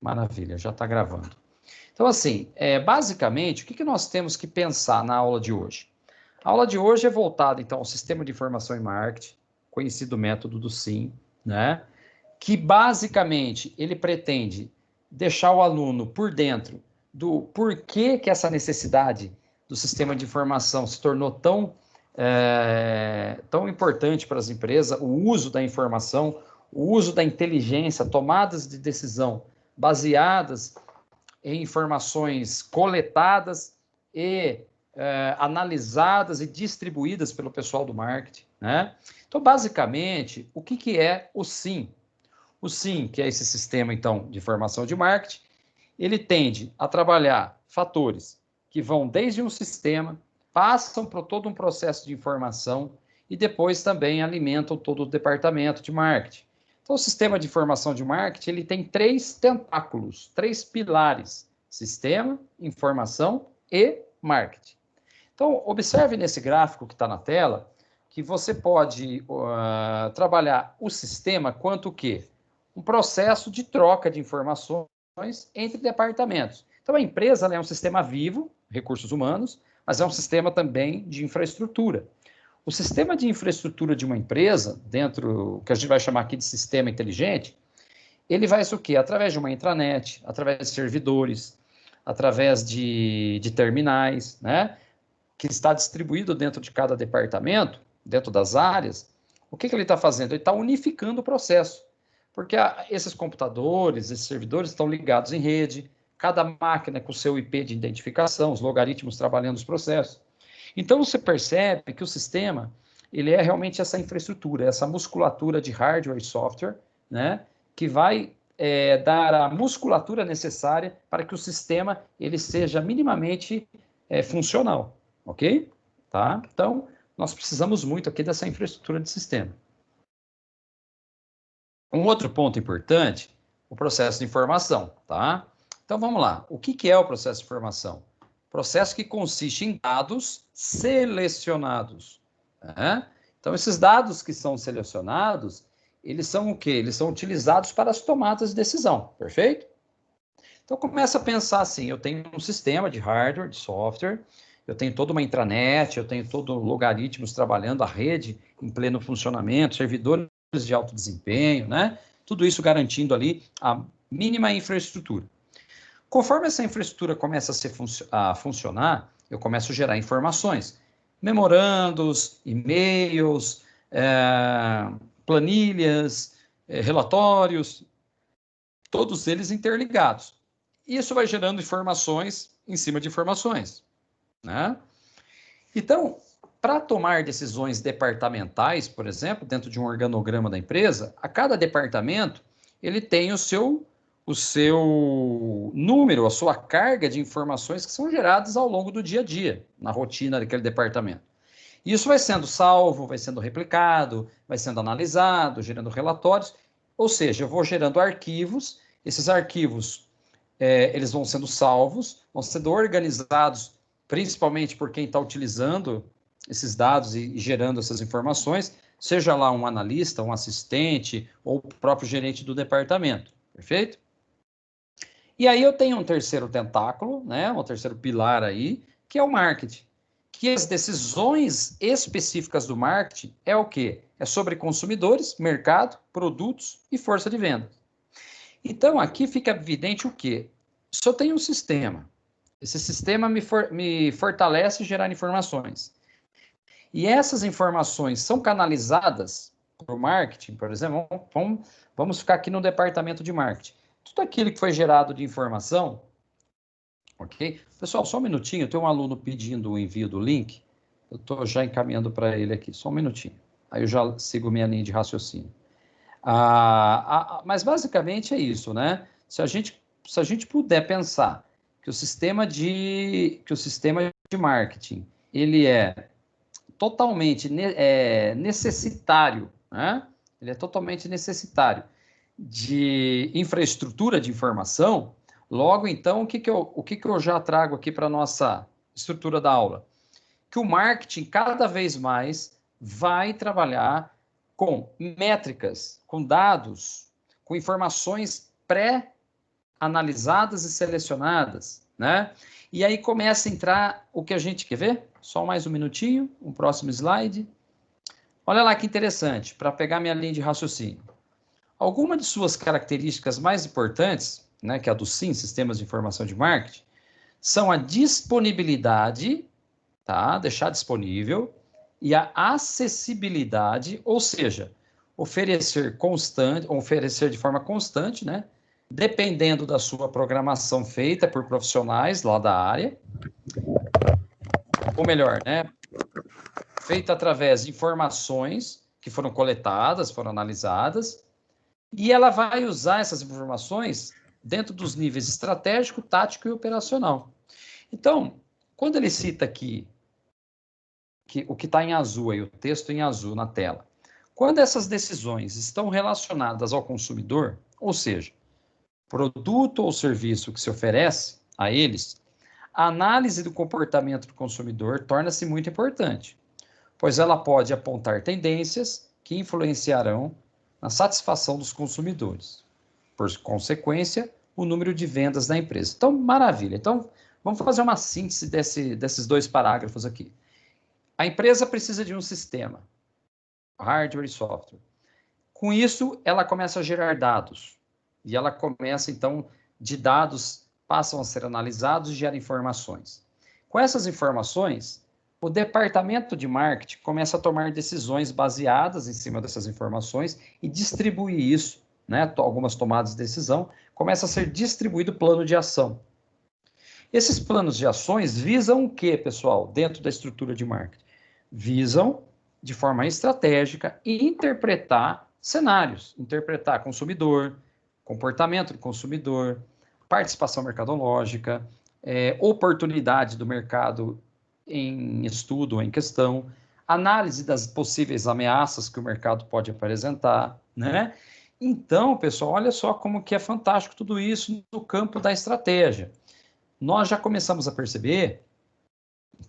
Maravilha, já está gravando. Então, assim, basicamente, o que nós temos que pensar na aula de hoje? A aula de hoje é voltada, então, ao Sistema de Informação e Marketing, conhecido método do SIM, né? Que, basicamente, ele pretende deixar o aluno por dentro do porquê que essa necessidade do sistema de informação se tornou tão importante para as empresas, o uso da informação, o uso da inteligência, tomadas de decisão baseadas em informações coletadas e analisadas e distribuídas pelo pessoal do marketing, né? Então, basicamente, o que é o SIM? O SIM, que é esse sistema, então, de informação de marketing, ele tende a trabalhar fatores que vão desde um sistema, passam por todo um processo de informação e depois também alimentam todo o departamento de marketing. Então, o sistema de informação de marketing, ele tem 3 tentáculos, 3 pilares: sistema, informação e marketing. Então, observe nesse gráfico que está na tela, que você pode trabalhar o sistema quanto o quê? Um processo de troca de informações entre departamentos. Então, a empresa é um sistema vivo, recursos humanos, mas é um sistema também de infraestrutura. O sistema de infraestrutura de uma empresa, dentro, que a gente vai chamar aqui de sistema inteligente, ele vai o quê? Através de uma intranet, através de servidores, através de terminais, né? Que está distribuído dentro de cada departamento, dentro das áreas. O que ele está fazendo? Ele está unificando o processo, porque esses computadores, esses servidores estão ligados em rede, cada máquina com o seu IP de identificação, os logaritmos trabalhando os processos. Então, você percebe que o sistema, ele é realmente essa infraestrutura, essa musculatura de hardware e software, né, que vai dar a musculatura necessária para que o sistema ele seja minimamente funcional, ok? Tá? Então, nós precisamos muito aqui dessa infraestrutura de sistema. Um outro ponto importante, o processo de informação, tá? Então, vamos lá. O que é o processo de informação? Processo que consiste em dados selecionados, né? Então, esses dados que são selecionados, eles são o quê? Eles são utilizados para as tomadas de decisão, perfeito? Então, começa a pensar assim, eu tenho um sistema de hardware, de software, eu tenho toda uma intranet, eu tenho todos logaritmos trabalhando, a rede em pleno funcionamento, servidores de alto desempenho, né? Tudo isso garantindo ali a mínima infraestrutura. Conforme essa infraestrutura começa a funcionar, eu começo a gerar informações, memorandos, e-mails, planilhas, relatórios, todos eles interligados. Isso vai gerando informações em cima de informações, né? Então, para tomar decisões departamentais, por exemplo, dentro de um organograma da empresa, a cada departamento ele tem o seu número, a sua carga de informações que são geradas ao longo do dia a dia, na rotina daquele departamento. Isso vai sendo salvo, vai sendo replicado, vai sendo analisado, gerando relatórios, ou seja, eu vou gerando arquivos, esses arquivos eles vão sendo salvos, vão sendo organizados, principalmente por quem está utilizando esses dados e gerando essas informações, seja lá um analista, um assistente ou o próprio gerente do departamento, perfeito? E aí eu tenho um terceiro tentáculo, né, um terceiro pilar aí, que é o marketing. Que as decisões específicas do marketing é o quê? É sobre consumidores, mercado, produtos e força de venda. Então, aqui fica evidente o quê? Se eu tenho um sistema, esse sistema me fortalece gerar informações. E essas informações são canalizadas para o marketing, por exemplo, vamos ficar aqui no departamento de marketing. Tudo aquilo que foi gerado de informação, ok? Pessoal, só um minutinho, tem um aluno pedindo o envio do link, eu estou já encaminhando para ele aqui, só um minutinho. Aí eu já sigo minha linha de raciocínio. Mas basicamente é isso, né? Se a gente puder pensar que o sistema de marketing ele é totalmente necessitário, né? Ele é totalmente necessitário de infraestrutura de informação. Logo, então, o que eu já trago aqui para a nossa estrutura da aula? Que o marketing cada vez mais vai trabalhar com métricas, com dados, com informações analisadas e selecionadas, né? E aí começa a entrar o que a gente quer ver? Só mais um minutinho, um próximo slide. Olha lá que interessante, para pegar minha linha de raciocínio. Alguma de suas características mais importantes, né, que é a do SIM, Sistemas de Informação de Marketing, são a disponibilidade, tá? Deixar disponível, e a acessibilidade, ou seja, oferecer de forma constante, né? Dependendo da sua programação feita por profissionais lá da área, ou melhor, né? Feita através de informações que foram coletadas, foram analisadas, e ela vai usar essas informações dentro dos níveis estratégico, tático e operacional. Então, quando ele cita aqui que o que está em azul aí, o texto em azul na tela, quando essas decisões estão relacionadas ao consumidor, ou seja, produto ou serviço que se oferece a eles, a análise do comportamento do consumidor torna-se muito importante, pois ela pode apontar tendências que influenciarão na satisfação dos consumidores. Por consequência, o número de vendas da empresa. Então, maravilha. Então, vamos fazer uma síntese desses dois parágrafos aqui. A empresa precisa de um sistema, hardware e software. Com isso, ela começa a gerar dados. E ela começa, então, de dados passam a ser analisados e geram informações. Com essas informações, o departamento de marketing começa a tomar decisões baseadas em cima dessas informações e distribuir isso, né? Algumas tomadas de decisão, começa a ser distribuído plano de ação. Esses planos de ações visam o quê, pessoal, dentro da estrutura de marketing? Visam, de forma estratégica, interpretar cenários, interpretar consumidor, comportamento do consumidor, participação mercadológica, oportunidade do mercado em estudo ou em questão, análise das possíveis ameaças que o mercado pode apresentar, né? Então, pessoal, olha só como que é fantástico tudo isso no campo da estratégia. Nós já começamos a perceber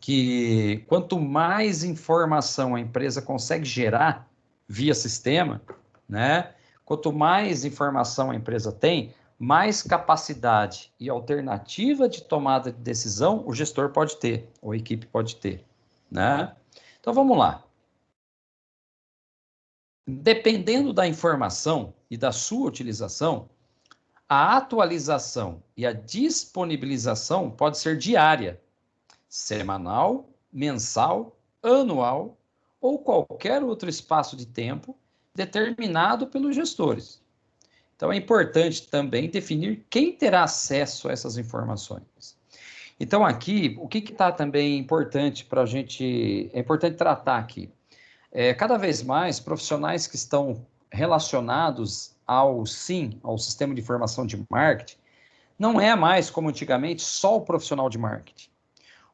que quanto mais informação a empresa consegue gerar via sistema, né? Quanto mais informação a empresa tem, mais capacidade e alternativa de tomada de decisão o gestor pode ter, ou a equipe pode ter, né? Então vamos lá. Dependendo da informação e da sua utilização, a atualização e a disponibilização pode ser diária, semanal, mensal, anual ou qualquer outro espaço de tempo determinado pelos gestores. Então, é importante também definir quem terá acesso a essas informações. Então, aqui, o que está também importante para a gente, é importante tratar aqui. Cada vez mais, profissionais que estão relacionados ao SIM, ao Sistema de Informação de Marketing, não é mais, como antigamente, só o profissional de marketing.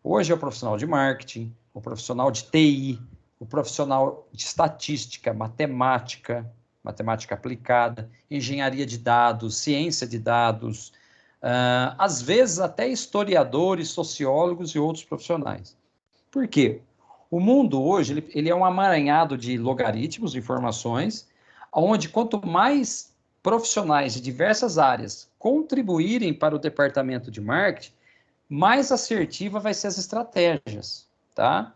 Hoje é o profissional de marketing, o profissional de TI, o profissional de estatística, matemática aplicada, engenharia de dados, ciência de dados, às vezes até historiadores, sociólogos e outros profissionais. Por quê? O mundo hoje ele é um amaranhado de logaritmos, de informações, onde quanto mais profissionais de diversas áreas contribuírem para o departamento de marketing, mais assertiva vai ser as estratégias, tá?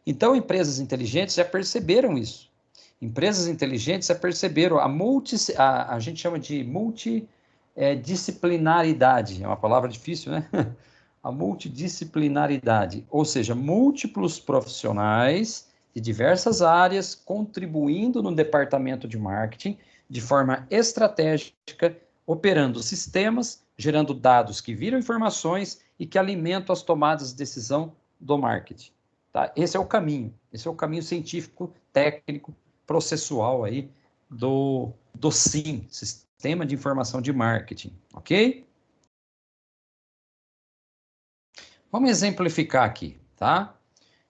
Então, empresas inteligentes já perceberam isso. Empresas inteligentes já perceberam a gente chama de multidisciplinaridade, é uma palavra difícil, né? A multidisciplinaridade, ou seja, múltiplos profissionais de diversas áreas contribuindo no departamento de marketing de forma estratégica, operando sistemas, gerando dados que viram informações e que alimentam as tomadas de decisão do marketing. Tá? Esse é o caminho científico, técnico, processual aí do SIM, Sistema de Informação de Marketing, ok? Vamos exemplificar aqui, tá?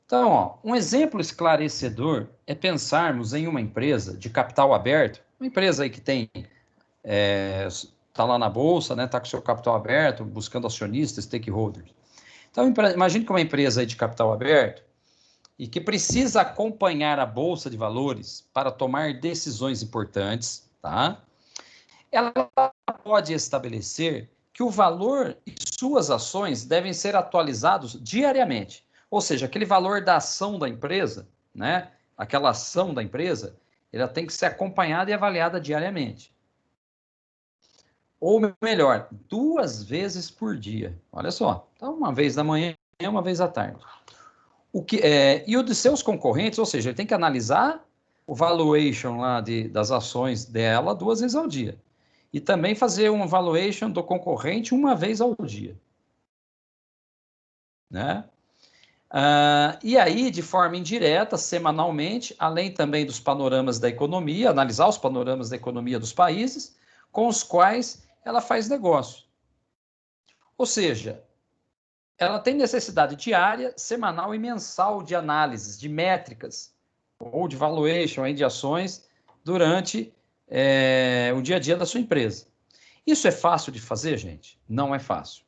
Então, ó, um exemplo esclarecedor é pensarmos em uma empresa de capital aberto, uma empresa aí que tem está lá na bolsa, né? Está com seu capital aberto, buscando acionistas, stakeholders. Então, imagine que uma empresa aí de capital aberto e que precisa acompanhar a bolsa de valores para tomar decisões importantes, tá? Ela pode estabelecer que o valor e suas ações devem ser atualizados diariamente. Ou seja, aquele valor da ação da empresa, né? Aquela ação da empresa, ela tem que ser acompanhada e avaliada diariamente. Ou melhor, 2 vezes por dia. Olha só, então uma vez da manhã e uma vez à tarde. E o de seus concorrentes, ou seja, ele tem que analisar o valuation lá das ações dela 2 vezes ao dia. E também fazer um valuation do concorrente 1 vez ao dia. Né? E aí, de forma indireta, semanalmente, além também dos panoramas da economia, analisar os panoramas da economia dos países com os quais ela faz negócio. Ou seja, ela tem necessidade diária, semanal e mensal de análises, de métricas, ou de valuation de ações durante o dia a dia da sua empresa. Isso é fácil de fazer, gente? Não é fácil.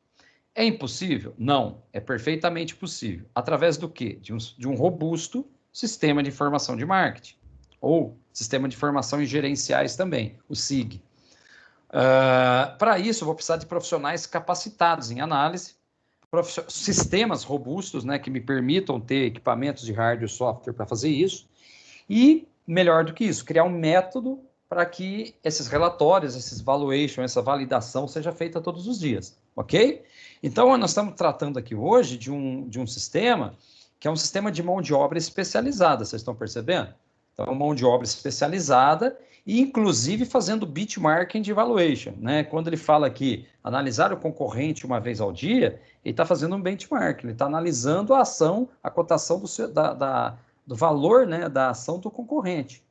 É impossível? Não, é perfeitamente possível. Através do quê? De um robusto sistema de informação de marketing, ou sistema de informação em gerenciais também, o SIG. Para isso, eu vou precisar de profissionais capacitados em análise, sistemas robustos, né, que me permitam ter equipamentos de hardware e software para fazer isso, e, melhor do que isso, criar um método para que esses relatórios, esses valuation, essa validação seja feita todos os dias, ok? Então, nós estamos tratando aqui hoje de um sistema que é um sistema de mão de obra especializada, vocês estão percebendo? Então, mão de obra especializada e, inclusive, fazendo benchmarking de valuation, né? Quando ele fala aqui, analisar o concorrente 1 vez ao dia, ele está fazendo um benchmarking, ele está analisando a ação, a cotação do valor, né, da ação do concorrente.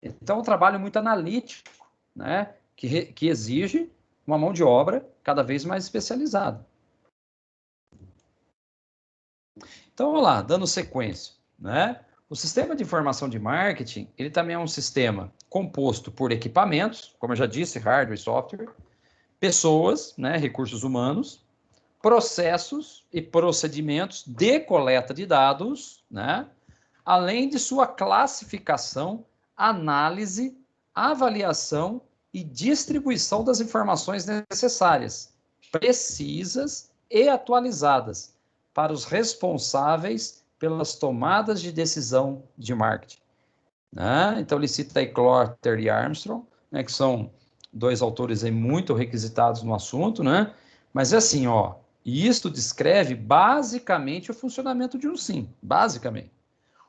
Então, é um trabalho muito analítico, né, que exige uma mão de obra cada vez mais especializada. Então, vamos lá, dando sequência, né? O sistema de informação de marketing, ele também é um sistema composto por equipamentos, como eu já disse, hardware e software, pessoas, né, recursos humanos, processos e procedimentos de coleta de dados, né, além de sua classificação, análise, avaliação e distribuição das informações necessárias, precisas e atualizadas para os responsáveis pelas tomadas de decisão de marketing. Né? Então, ele cita aí Clotter e Armstrong, né, que são 2 autores aí muito requisitados no assunto, né? Mas é assim, ó, e isto descreve basicamente o funcionamento de um SIM, basicamente.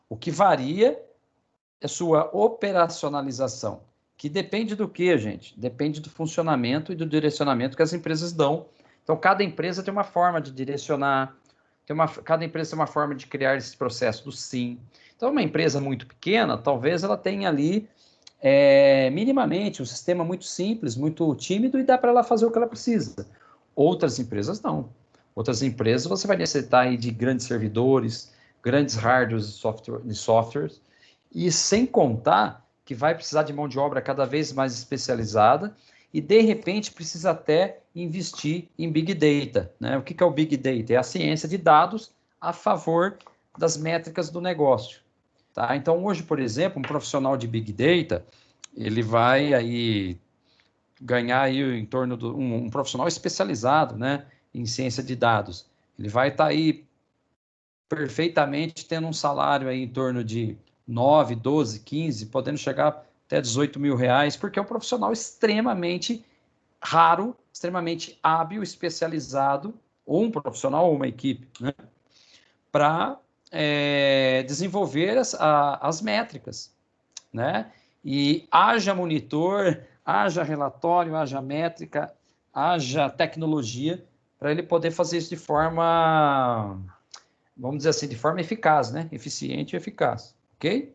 O que varia é sua operacionalização, que depende do quê, gente? Depende do funcionamento e do direcionamento que as empresas dão. Então, cada empresa tem uma forma de direcionar, cada empresa tem uma forma de criar esse processo do SIM. Então, uma empresa muito pequena, talvez ela tenha ali minimamente um sistema muito simples, muito tímido e dá para ela fazer o que ela precisa. Outras empresas não. Outras empresas você vai necessitar aí de grandes servidores, grandes hardwares e softwares, e sem contar que vai precisar de mão de obra cada vez mais especializada e, de repente, precisa até investir em Big Data. Né? O que é o Big Data? É a ciência de dados a favor das métricas do negócio. Tá? Então, hoje, por exemplo, um profissional de Big Data, ele vai aí ganhar aí em torno de um profissional especializado, né, em ciência de dados. Ele vai estar aí perfeitamente tendo um salário aí em torno de 9, 12, 15, podendo chegar até 18 mil reais, porque é um profissional extremamente raro, extremamente hábil, especializado, ou um profissional ou uma equipe, né, para desenvolver as métricas, né? E haja monitor, haja relatório, haja métrica, haja tecnologia para ele poder fazer isso de forma, vamos dizer assim, de forma eficaz, né? Eficiente e eficaz, ok?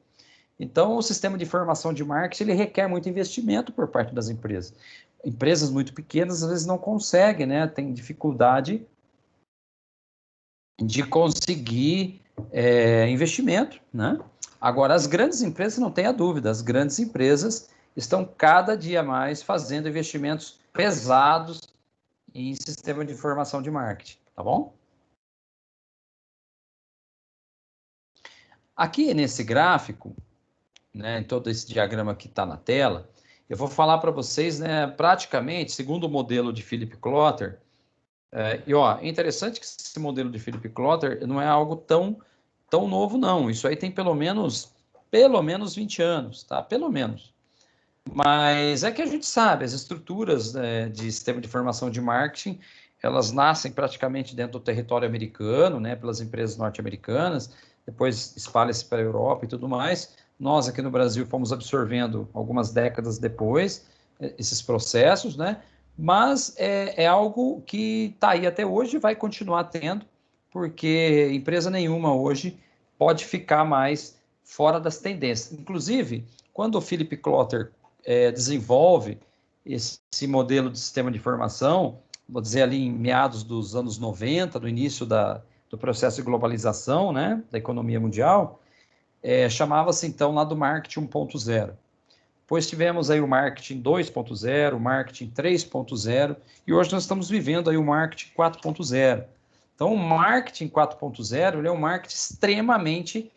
Então, o sistema de informação de marketing, ele requer muito investimento por parte das empresas. Empresas muito pequenas, às vezes, não conseguem, né? Tem dificuldade de conseguir investimento, né? Agora, as grandes empresas, não tenha dúvida, as grandes empresas estão cada dia mais fazendo investimentos pesados em sistema de informação de marketing, tá bom? Aqui nesse gráfico, né, em todo esse diagrama que está na tela, Eu vou falar para vocês, né, praticamente, segundo o modelo de Philip Clotter, e ó, é interessante que esse modelo de Philip Clotter não é algo tão novo, não. Isso aí tem pelo menos 20 anos, tá? Pelo menos. Mas é que a gente sabe, as estruturas, né, de sistema de informação de marketing, elas nascem praticamente dentro do território americano, né, pelas empresas norte-americanas, depois espalha-se para a Europa e tudo mais. Nós aqui no Brasil fomos absorvendo algumas décadas depois esses processos, né? Mas é algo que está aí até hoje e vai continuar tendo, porque empresa nenhuma hoje pode ficar mais fora das tendências. Inclusive, quando o Philip Clotter desenvolve esse modelo de sistema de informação, vou dizer ali em meados dos anos 90, no início do processo de globalização, né, da economia mundial, chamava-se então lá do marketing 1.0. Depois tivemos aí o marketing 2.0, o marketing 3.0, e hoje nós estamos vivendo aí o marketing 4.0. Então, o marketing 4.0 ele é um marketing extremamente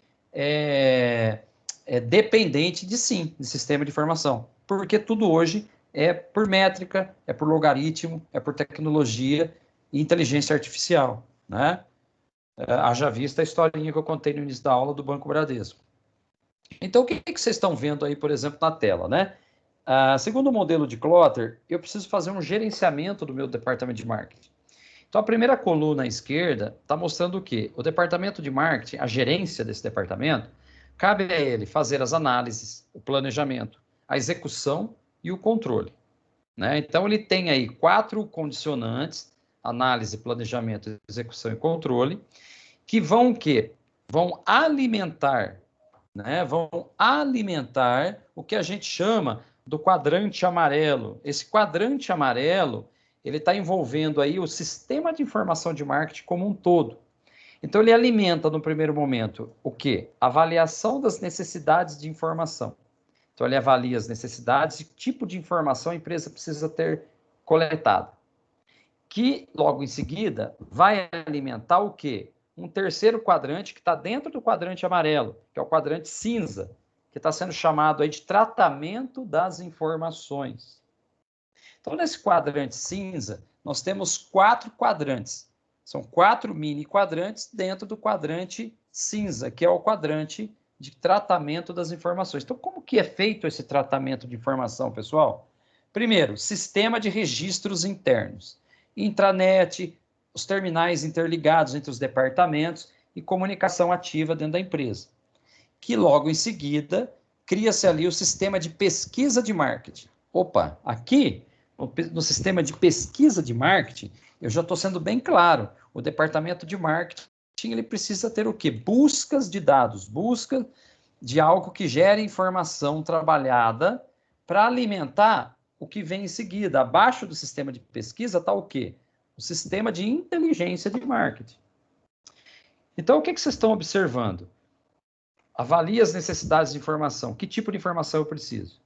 dependente de sistema de informação, porque tudo hoje é por métrica, é por logaritmo, é por tecnologia e inteligência artificial, né? Haja vista a historinha que eu contei no início da aula do Banco Bradesco. Então, o que vocês estão vendo aí, por exemplo, na tela, né? Segundo o modelo de Clotter, eu preciso fazer um gerenciamento do meu departamento de marketing. Então, a primeira coluna à esquerda está mostrando o quê? O departamento de marketing, a gerência desse departamento, cabe a ele fazer as análises, o planejamento, a execução e o controle, né? Então, ele tem aí 4 condicionantes, análise, planejamento, execução e controle, que vão o quê? Vão alimentar, né? Vão alimentar o que a gente chama do quadrante amarelo. Esse quadrante amarelo, ele está envolvendo aí o sistema de informação de marketing como um todo. Então, ele alimenta, no primeiro momento, o quê? Avaliação das necessidades de informação. Então, ele avalia as necessidades e tipo de informação a empresa precisa ter coletado. Que, logo em seguida, vai alimentar o quê? Um terceiro quadrante que está dentro do quadrante amarelo, que é o quadrante cinza, que está sendo chamado aí de tratamento das informações. Então, nesse quadrante cinza, nós temos 4 quadrantes. São 4 mini quadrantes dentro do quadrante cinza, que é o quadrante de tratamento das informações. Então, como que é feito esse tratamento de informação, pessoal? Primeiro, sistema de registros internos. Intranet, os terminais interligados entre os departamentos e comunicação ativa dentro da empresa. Que logo em seguida, cria-se ali o sistema de pesquisa de marketing. Opa, aqui no sistema de pesquisa de marketing, eu já estou sendo bem claro, o departamento de marketing ele precisa ter o quê? Buscas de dados, busca de algo que gere informação trabalhada para alimentar o que vem em seguida. Abaixo do sistema de pesquisa está o quê? O sistema de inteligência de marketing. Então, o que vocês estão observando? Avalie as necessidades de informação. Que tipo de informação eu preciso?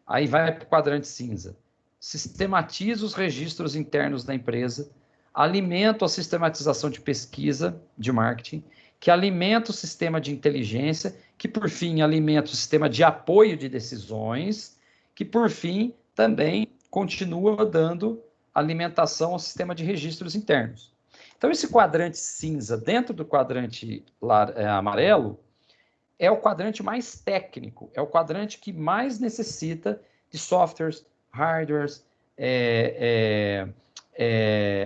Aí vai para o quadrante cinza. Sistematiza os registros internos da empresa, alimenta a sistematização de pesquisa de marketing, que alimenta o sistema de inteligência, que por fim alimenta o sistema de apoio de decisões, que por fim também continua dando alimentação ao sistema de registros internos. Então, esse quadrante cinza dentro do quadrante amarelo é o quadrante mais técnico, é o quadrante que mais necessita de softwares, hardwares,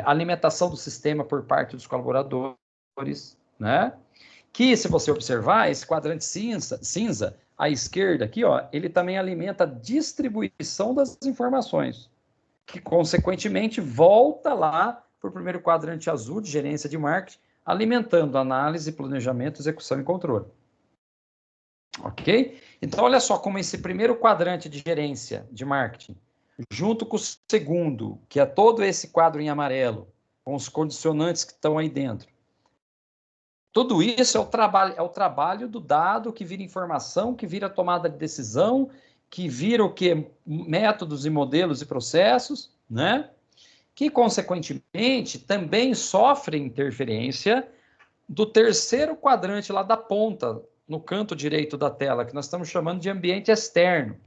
alimentação do sistema por parte dos colaboradores, né? Que, se você observar, esse quadrante cinza à esquerda aqui, ó, ele também alimenta a distribuição das informações, que, consequentemente, volta lá para o primeiro quadrante azul de gerência de marketing, alimentando análise, planejamento, execução e controle. Ok? Então, olha só como esse primeiro quadrante de gerência de marketing, junto com o segundo, que é todo esse quadro em amarelo, com os condicionantes que estão aí dentro. Tudo isso é o trabalho do dado que vira informação, que vira tomada de decisão, que vira o que? Métodos e modelos e processos, né? Que, consequentemente, também sofrem interferência do terceiro quadrante lá da ponta, no canto direito da tela, que nós estamos chamando de ambiente externo.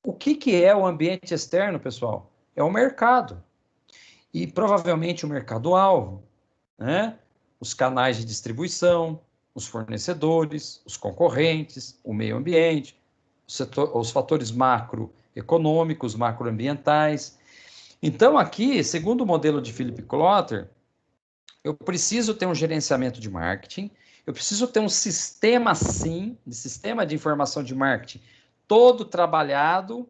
O que é o ambiente externo, pessoal? É o mercado. E provavelmente o mercado-alvo, né? Os canais de distribuição, os fornecedores, os concorrentes, o meio ambiente, os fatores macroeconômicos, macroambientais. Então, aqui, segundo o modelo de Philip Kotler, eu preciso ter um gerenciamento de marketing, eu preciso ter um sistema, sim, de sistema de informação de marketing, todo trabalhado,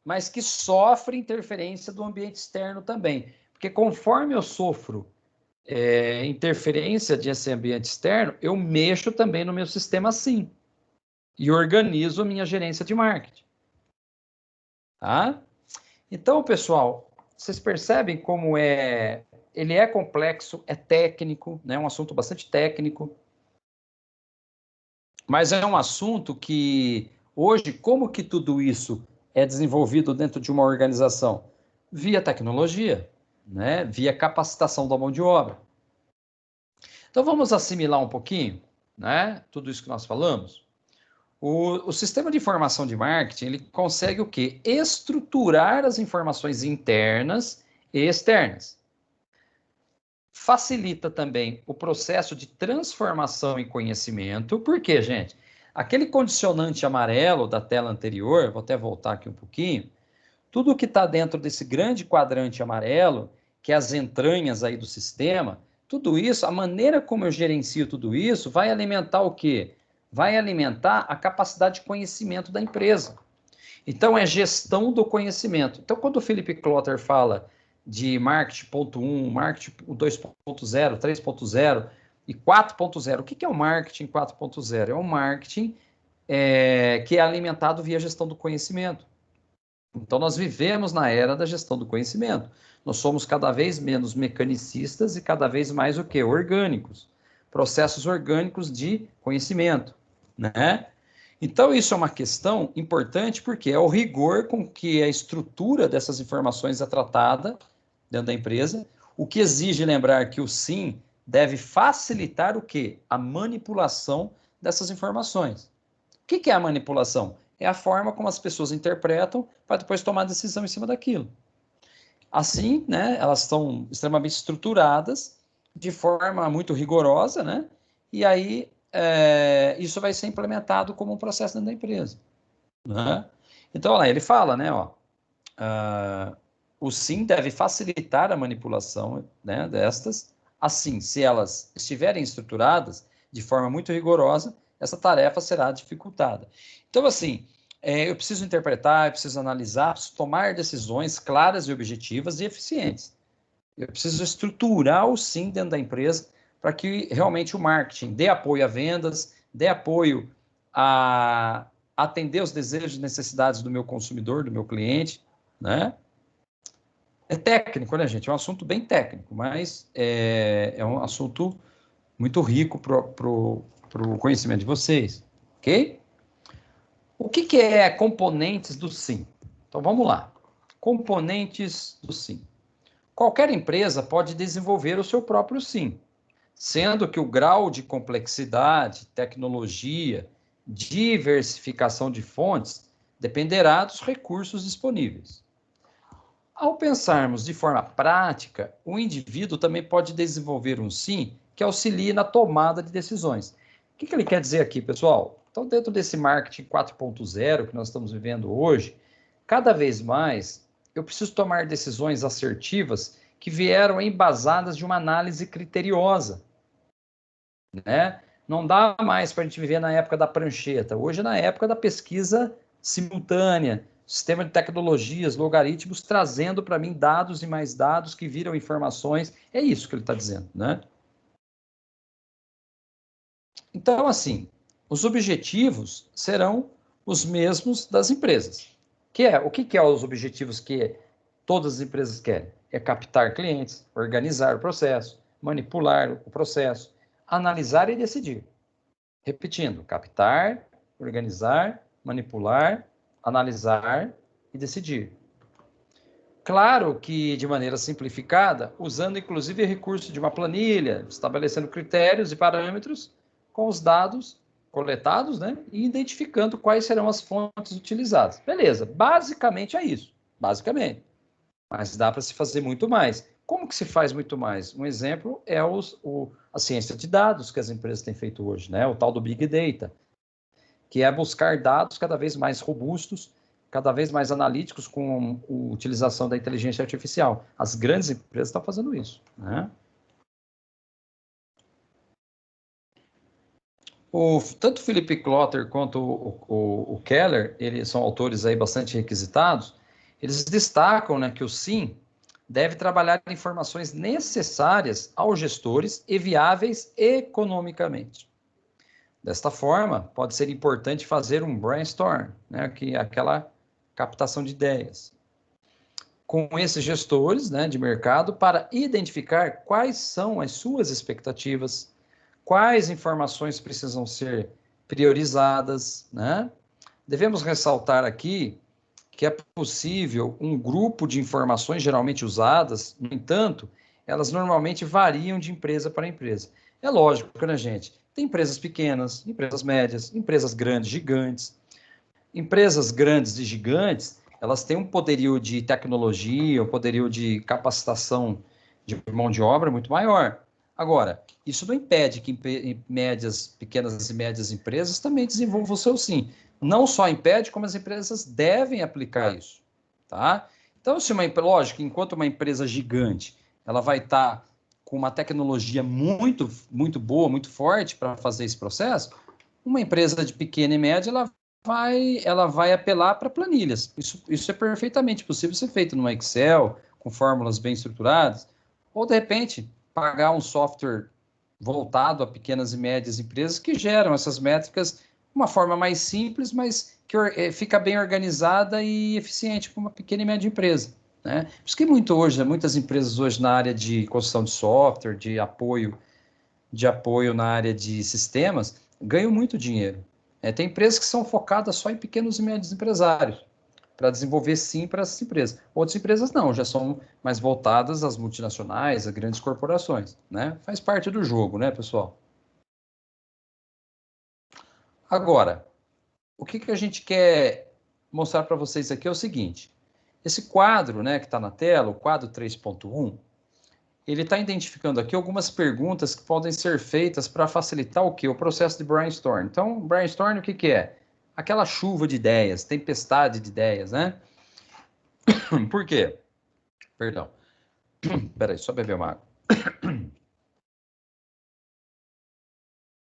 mas que sofre interferência do ambiente externo também. Porque conforme eu sofro interferência desse ambiente externo, eu mexo também no meu sistema, sim, e organizo a minha gerência de marketing. Tá? Então, pessoal, vocês percebem como ele é complexo, é técnico, né? É um assunto bastante técnico, mas é um assunto que, hoje, como que tudo isso é desenvolvido dentro de uma organização? Via tecnologia, né? Via capacitação da mão de obra. Então, vamos assimilar um pouquinho, né? Tudo isso que nós falamos. O sistema de informação de marketing, ele consegue o quê? Estruturar as informações internas e externas. Facilita também o processo de transformação em conhecimento. Por quê, gente? Aquele condicionante amarelo da tela anterior, vou até voltar aqui um pouquinho, tudo que está dentro desse grande quadrante amarelo, que é as entranhas aí do sistema, tudo isso, a maneira como eu gerencio tudo isso, vai alimentar o quê? Vai alimentar a capacidade de conhecimento da empresa. Então, é gestão do conhecimento. Então, quando o Philip Kotler fala de marketing 1, marketing 2.0, 3.0 e 4.0, o que é o marketing 4.0? É um marketing que é alimentado via gestão do conhecimento. Então, nós vivemos na era da gestão do conhecimento. Nós somos cada vez menos mecanicistas e cada vez mais o quê? Orgânicos. Processos orgânicos de conhecimento, né? Então, isso é uma questão importante porque é o rigor com que a estrutura dessas informações é tratada dentro da empresa, o que exige lembrar que o SIM deve facilitar o quê? A manipulação dessas informações. O que é a manipulação? É a forma como as pessoas interpretam para depois tomar decisão em cima daquilo. Assim, né, elas estão extremamente estruturadas de forma muito rigorosa, né? E aí isso vai ser implementado como um processo dentro da empresa, né? Então, lá ele fala, né, o SIM deve facilitar a manipulação, né, destas. Assim, se elas estiverem estruturadas de forma muito rigorosa, essa tarefa será dificultada. Então, assim, eu preciso interpretar, eu preciso analisar, preciso tomar decisões claras e objetivas e eficientes. Eu preciso estruturar o SIM dentro da empresa para que realmente o marketing dê apoio a vendas, dê apoio a atender os desejos e necessidades do meu consumidor, do meu cliente, né? É técnico, né, gente? É um assunto bem técnico, mas é um assunto muito rico para o conhecimento de vocês, ok? O que é componentes do SIM? Então, vamos lá. Componentes do SIM. Qualquer empresa pode desenvolver o seu próprio SIM, sendo que o grau de complexidade, tecnologia, diversificação de fontes dependerá dos recursos disponíveis. Ao pensarmos de forma prática, o indivíduo também pode desenvolver um SIM que auxilie na tomada de decisões. O que ele quer dizer aqui, pessoal? Então, dentro desse marketing 4.0 que nós estamos vivendo hoje, cada vez mais eu preciso tomar decisões assertivas que vieram embasadas de uma análise criteriosa, né? Não dá mais para a gente viver na época da prancheta. Hoje é na época da pesquisa simultânea, sistema de tecnologias, logaritmos, trazendo para mim dados e mais dados que viram informações. É isso que ele está dizendo, né? Então, assim, os objetivos serão os mesmos das empresas. O que é os objetivos que todas as empresas querem? É captar clientes, organizar o processo, manipular o processo, analisar e decidir. Repetindo, captar, organizar, manipular, analisar e decidir. Claro que de maneira simplificada, usando inclusive recurso de uma planilha, estabelecendo critérios e parâmetros com os dados coletados, né? E identificando quais serão as fontes utilizadas. Beleza, basicamente é isso. Basicamente. Mas dá para se fazer muito mais. Como que se faz muito mais? Um exemplo é a ciência de dados que as empresas têm feito hoje, né? O tal do Big Data, que é buscar dados cada vez mais robustos, cada vez mais analíticos com a utilização da inteligência artificial. As grandes empresas estão fazendo isso, né? Tanto o Philip Klotter quanto o Keller, eles são autores aí bastante requisitados, eles destacam, né, que o SIM deve trabalhar informações necessárias aos gestores e viáveis economicamente. Desta forma, pode ser importante fazer um brainstorm, né, que é aquela captação de ideias, com esses gestores, né, de mercado para identificar quais são as suas expectativas, quais informações precisam ser priorizadas, né? Devemos ressaltar aqui que é possível um grupo de informações geralmente usadas, no entanto, elas normalmente variam de empresa para empresa. É lógico, né, gente? Tem empresas pequenas, empresas médias, empresas grandes, gigantes. Empresas grandes e gigantes, elas têm um poderio de tecnologia, um poderio de capacitação de mão de obra muito maior. Agora, isso não impede que pequenas e médias empresas também desenvolvam o seu sim. Não só impede, como as empresas devem aplicar isso, tá? Então, se lógico, enquanto uma empresa gigante, ela vai estar com uma tecnologia muito, muito boa, muito forte para fazer esse processo, uma empresa de pequena e média, ela vai apelar para planilhas. Isso é perfeitamente possível ser feito no Excel, com fórmulas bem estruturadas, ou, de repente, pagar um software voltado a pequenas e médias empresas que geram essas métricas de uma forma mais simples, mas que fica bem organizada e eficiente para uma pequena e média empresa, né? Por isso que muitas empresas hoje na área de construção de software, de apoio na área de sistemas, ganham muito dinheiro. Tem empresas que são focadas só em pequenos e médios empresários, para desenvolver sim para essas empresas. Outras empresas não, já são mais voltadas às multinacionais, às grandes corporações, né? Faz parte do jogo, né, pessoal? Agora, o que a gente quer mostrar para vocês aqui é o seguinte: esse quadro, né, que está na tela, o quadro 3.1, ele está identificando aqui algumas perguntas que podem ser feitas para facilitar o quê? O processo de brainstorm. Então, brainstorm o que é? Aquela chuva de ideias, tempestade de ideias, né? Por quê? Perdão. Peraí, só beber uma água.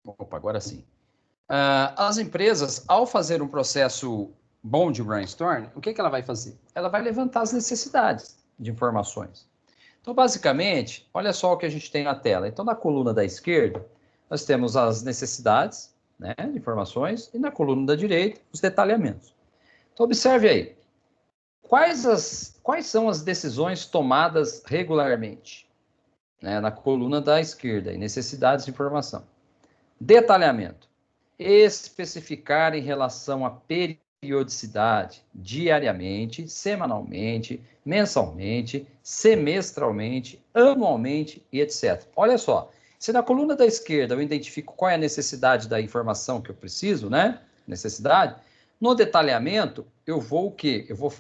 Opa, agora sim. As empresas, ao fazer um processo bom de brainstorm, o que ela vai fazer? Ela vai levantar as necessidades de informações. Então, basicamente, olha só o que a gente tem na tela. Então, na coluna da esquerda, nós temos as necessidades, né, de informações, e na coluna da direita, os detalhamentos. Então, observe aí. Quais são as decisões tomadas regularmente? Né, na coluna da esquerda, necessidades de informação. Detalhamento. Especificar em relação à periodicidade, diariamente, semanalmente, mensalmente, semestralmente, anualmente e etc. Olha só, se na coluna da esquerda eu identifico qual é a necessidade da informação que eu preciso, né? Necessidade. No detalhamento, eu vou o quê? Eu vou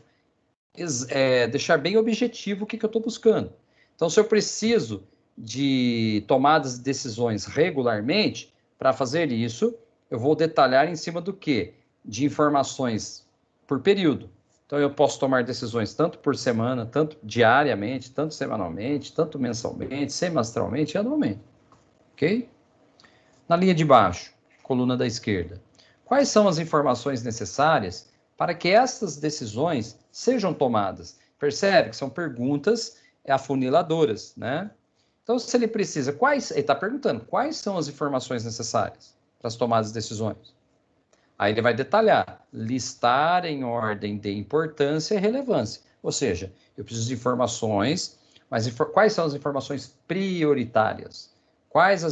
deixar bem objetivo o que eu estou buscando. Então, se eu preciso de tomadas de decisões regularmente, para fazer isso, eu vou detalhar em cima do quê? De informações por período. Então, eu posso tomar decisões tanto por semana, tanto diariamente, tanto semanalmente, tanto mensalmente, semestralmente e anualmente. Ok? Na linha de baixo, coluna da esquerda. Quais são as informações necessárias para que essas decisões sejam tomadas? Percebe que são perguntas afuniladoras, né? Então, se ele precisa, ele está perguntando quais são as informações necessárias para as tomadas de decisões. Aí ele vai detalhar, listar em ordem de importância e relevância. Ou seja, eu preciso de informações, mas quais são as informações prioritárias? Quais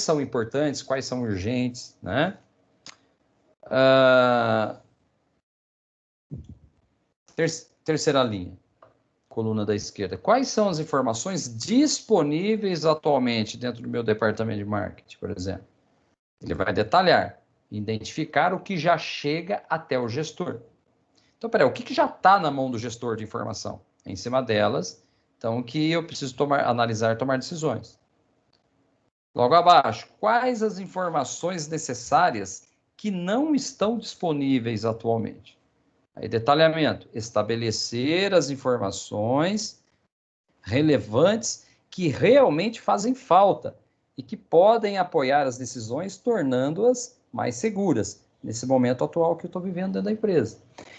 são importantes, quais são urgentes, né? Terceira linha, coluna da esquerda. Quais são as informações disponíveis atualmente dentro do meu departamento de marketing, por exemplo? Ele vai detalhar. identificar o que já chega até o gestor. Então, peraí, o que já está na mão do gestor de informação? É em cima delas, então, que eu preciso analisar e tomar decisões. Logo abaixo, quais as informações necessárias que não estão disponíveis atualmente? Aí, detalhamento, estabelecer as informações relevantes que realmente fazem falta e que podem apoiar as decisões, tornando-as mais seguras, nesse momento atual que eu estou vivendo dentro da empresa.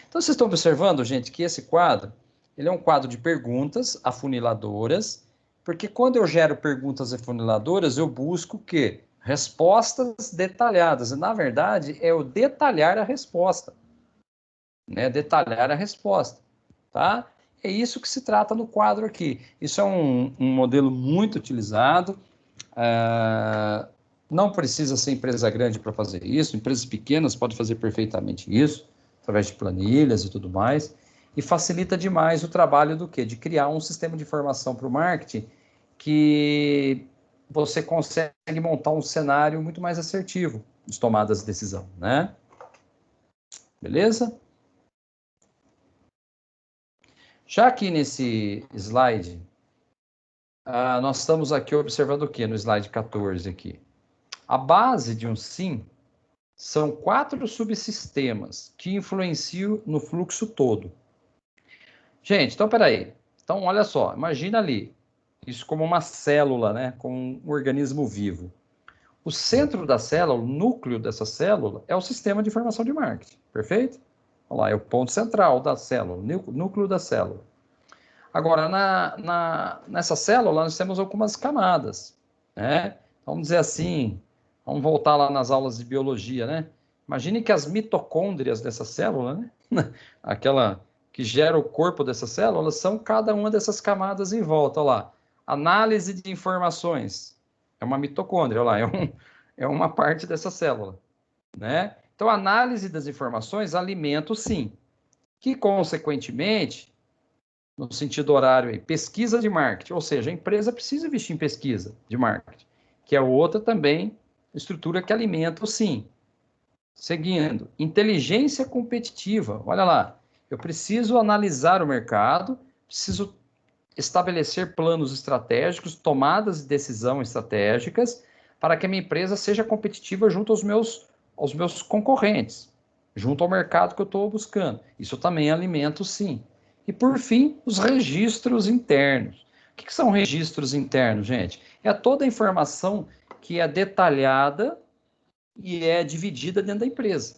Então, vocês estão observando, gente, que esse quadro, ele é um quadro de perguntas afuniladoras, porque quando eu gero perguntas afuniladoras, eu busco o quê? Respostas detalhadas. E, na verdade, é o detalhar a resposta. Né? Detalhar a resposta, tá? É isso que se trata no quadro aqui. Isso é um modelo muito utilizado. Não precisa ser empresa grande para fazer isso. Empresas pequenas podem fazer perfeitamente isso, através de planilhas e tudo mais. E facilita demais o trabalho do quê? De criar um sistema de informação para o marketing que você consegue montar um cenário muito mais assertivo de tomadas de decisão, né? Beleza? Já aqui nesse slide, nós estamos aqui observando o que no slide 14 aqui? A base de um SIM são 4 subsistemas que influenciam no fluxo todo. Gente, então peraí. Então, olha só, imagina ali, isso como uma célula, né? Como um organismo vivo. O centro da célula, o núcleo dessa célula, é o sistema de informação de marketing, perfeito? Olha lá, é o ponto central da célula, o núcleo da célula. Agora, nessa célula, nós temos algumas camadas, né? Vamos dizer assim, vamos voltar lá nas aulas de biologia, né? Imagine que as mitocôndrias dessa célula, né? Aquela que gera o corpo dessa célula, elas são cada uma dessas camadas em volta, olha lá. Análise de informações, é uma mitocôndria, olha lá, é uma parte dessa célula, né? Então, a análise das informações alimenta o SIM, que, consequentemente, no sentido horário aí, pesquisa de marketing, ou seja, a empresa precisa investir em pesquisa de marketing, que é outra também estrutura que alimenta o SIM. Seguindo, inteligência competitiva, olha lá, eu preciso analisar o mercado, preciso estabelecer planos estratégicos, tomadas de decisão estratégicas, para que a minha empresa seja competitiva junto aos meus concorrentes, junto ao mercado que eu estou buscando. Isso também alimenta o SIM. E, por fim, os registros internos. O que são registros internos, gente? É toda a informação que é detalhada e é dividida dentro da empresa,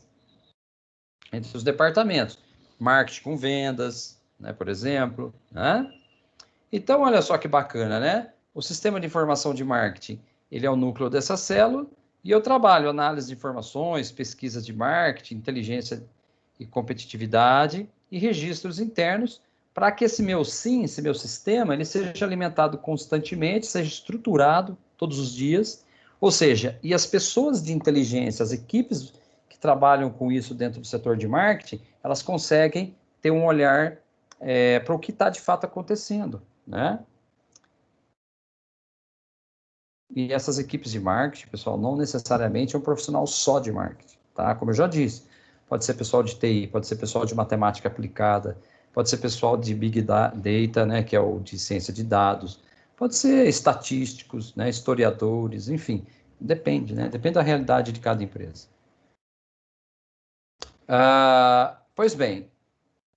entre os departamentos. Marketing com vendas, né, por exemplo. Né? Então, olha só que bacana, né? O sistema de informação de marketing, ele é o núcleo dessa célula, e eu trabalho análise de informações, pesquisa de marketing, inteligência e competitividade e registros internos, para que esse meu SIM, esse meu sistema, ele seja alimentado constantemente, seja estruturado todos os dias, ou seja, e as pessoas de inteligência, as equipes que trabalham com isso dentro do setor de marketing, elas conseguem ter um olhar para o que está de fato acontecendo, né? E essas equipes de marketing, pessoal, não necessariamente é um profissional só de marketing, tá? Como eu já disse, pode ser pessoal de TI, pode ser pessoal de matemática aplicada, pode ser pessoal de Big Data, né, que é o de ciência de dados, pode ser estatísticos, né, historiadores, enfim, depende, né? Depende da realidade de cada empresa. Pois bem,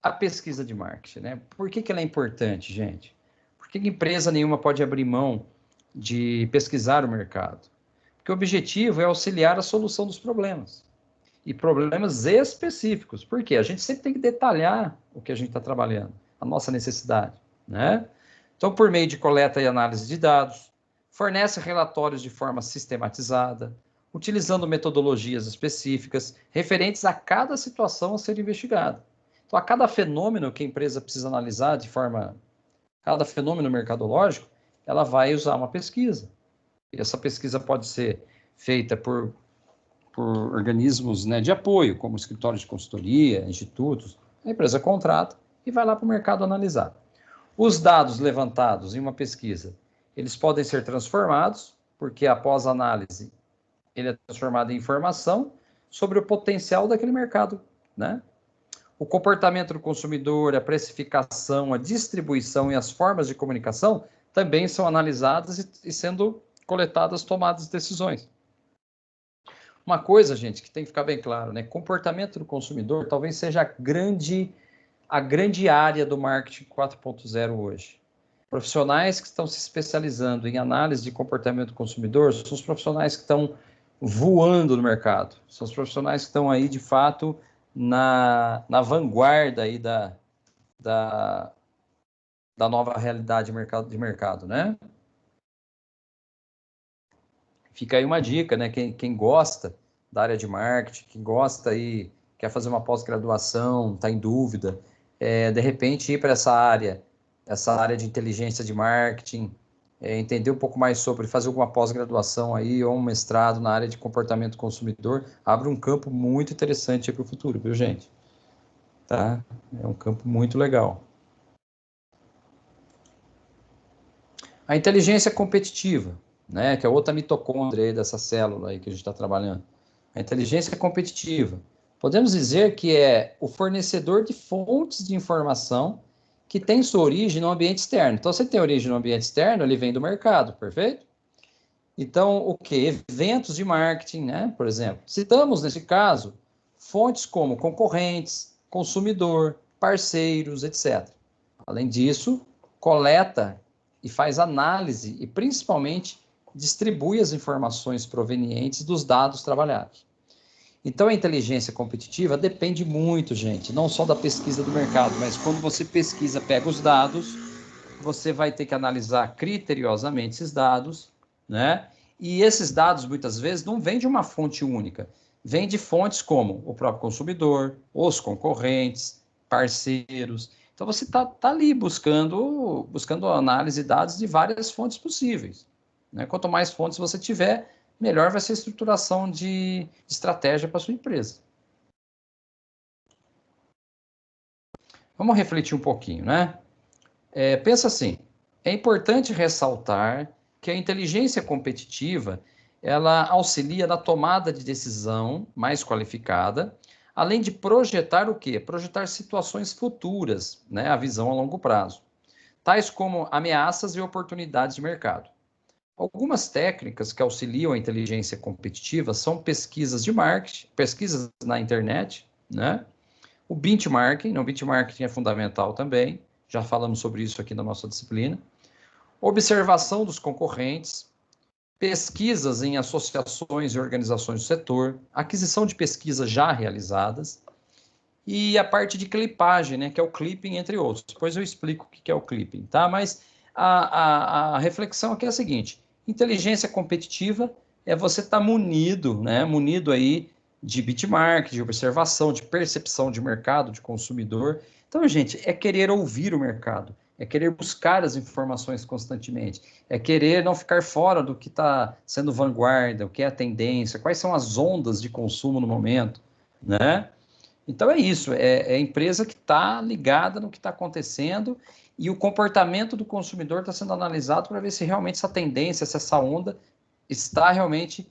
a pesquisa de marketing, né? Por que ela é importante, gente? Por que empresa nenhuma pode abrir mão de pesquisar o mercado? Porque o objetivo é auxiliar a solução dos problemas. E problemas específicos. Por quê? A gente sempre tem que detalhar o que a gente está trabalhando, a nossa necessidade, né? Então, por meio de coleta e análise de dados, fornece relatórios de forma sistematizada, utilizando metodologias específicas referentes a cada situação a ser investigada. Então, a cada fenômeno que a empresa precisa analisar cada fenômeno mercadológico, ela vai usar uma pesquisa. E essa pesquisa pode ser feita por organismos, né, de apoio, como escritórios de consultoria, institutos. A empresa contrata e vai lá para o mercado analisar. Os dados levantados em uma pesquisa, eles podem ser transformados, porque após a análise, ele é transformado em informação, sobre o potencial daquele mercado, né? O comportamento do consumidor, a precificação, a distribuição e as formas de comunicação também são analisadas e sendo coletadas, tomadas decisões. Uma coisa, gente, que tem que ficar bem claro, né? Comportamento do consumidor talvez seja a grande área do marketing 4.0 hoje. Profissionais que estão se especializando em análise de comportamento do consumidor são os profissionais que estão voando no mercado. São os profissionais que estão aí, de fato, na vanguarda aí da nova realidade de mercado, né? Fica aí uma dica, né? Quem gosta da área de marketing, quem gosta aí, quer fazer uma pós-graduação, está em dúvida, de repente ir para essa área de inteligência de marketing, entender um pouco mais sobre, fazer alguma pós-graduação aí, ou um mestrado na área de comportamento do consumidor, abre um campo muito interessante para o futuro, viu, gente? Tá? É um campo muito legal. A inteligência competitiva, né, que é outra mitocôndria aí dessa célula aí que a gente está trabalhando. A inteligência competitiva. Podemos dizer que é o fornecedor de fontes de informação que tem sua origem no ambiente externo. Então, se ele tem origem no ambiente externo, ele vem do mercado, perfeito? Então, o que? Eventos de marketing, né? Por exemplo. Citamos, nesse caso, fontes como concorrentes, consumidor, parceiros, etc. Além disso, coleta e faz análise e, principalmente, distribui as informações provenientes dos dados trabalhados. Então, a inteligência competitiva depende muito, gente, não só da pesquisa do mercado, mas quando você pesquisa, pega os dados, você vai ter que analisar criteriosamente esses dados, né? E esses dados, muitas vezes, não vêm de uma fonte única, vêm de fontes como o próprio consumidor, os concorrentes, parceiros. Então, você está ali buscando análise de dados de várias fontes possíveis, né? Quanto mais fontes você tiver, melhor vai ser a estruturação de estratégia para a sua empresa. Vamos refletir um pouquinho, né? Pensa assim, é importante ressaltar que a inteligência competitiva, ela auxilia na tomada de decisão mais qualificada, além de projetar o quê? Projetar situações futuras, né? A visão a longo prazo, tais como ameaças e oportunidades de mercado. Algumas técnicas que auxiliam a inteligência competitiva são pesquisas de marketing, pesquisas na internet, né? O benchmarking é fundamental também, já falamos sobre isso aqui na nossa disciplina. Observação dos concorrentes, pesquisas em associações e organizações do setor, aquisição de pesquisas já realizadas, e a parte de clipagem, né, que é o clipping, entre outros. Depois eu explico o que é o clipping, tá? Mas a reflexão aqui é a seguinte: inteligência competitiva é você estar munido, né? Munido aí de benchmark, de observação, de percepção de mercado, de consumidor. Então, gente, é querer ouvir o mercado, é querer buscar as informações constantemente, é querer não ficar fora do que está sendo vanguarda, o que é a tendência, quais são as ondas de consumo no momento, né? Então é isso, é a empresa que está ligada no que está acontecendo e o comportamento do consumidor está sendo analisado para ver se realmente essa tendência, se essa onda está realmente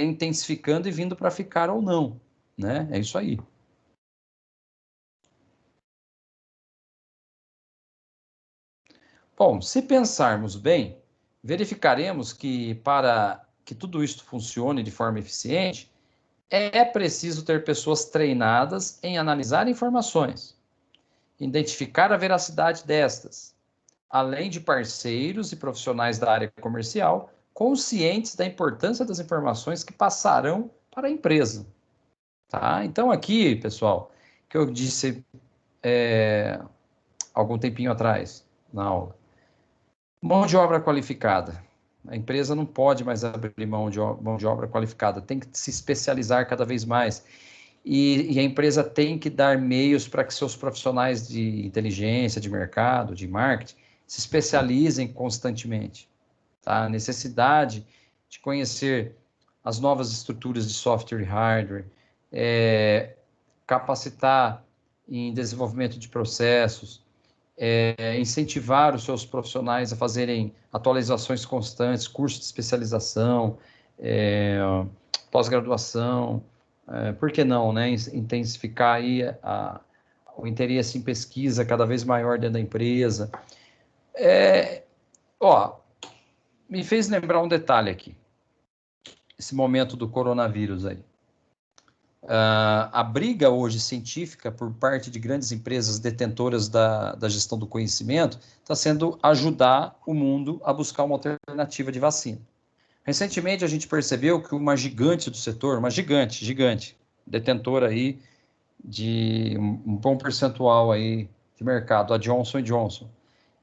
intensificando e vindo para ficar ou não, né? É isso aí. Bom, se pensarmos bem, verificaremos que para que tudo isso funcione de forma eficiente, é preciso ter pessoas treinadas em analisar informações, identificar a veracidade destas, além de parceiros e profissionais da área comercial conscientes da importância das informações que passarão para a empresa. Tá? Então, aqui, pessoal, que eu disse algum tempinho atrás na aula, mão de obra qualificada. A empresa não pode mais abrir mão de obra qualificada, tem que se especializar cada vez mais. E a empresa tem que dar meios para que seus profissionais de inteligência, de mercado, de marketing, se especializem constantemente. Tá? A necessidade de conhecer as novas estruturas de software e hardware, capacitar em desenvolvimento de processos, incentivar os seus profissionais a fazerem atualizações constantes, cursos de especialização, pós-graduação, por que não, né? Intensificar aí o interesse em pesquisa cada vez maior dentro da empresa. Me fez lembrar um detalhe aqui, esse momento do coronavírus aí. A briga hoje científica por parte de grandes empresas detentoras da gestão do conhecimento está sendo ajudar o mundo a buscar uma alternativa de vacina. Recentemente a gente percebeu que uma gigante do setor, uma gigante, detentora aí de um bom percentual aí de mercado, a Johnson & Johnson,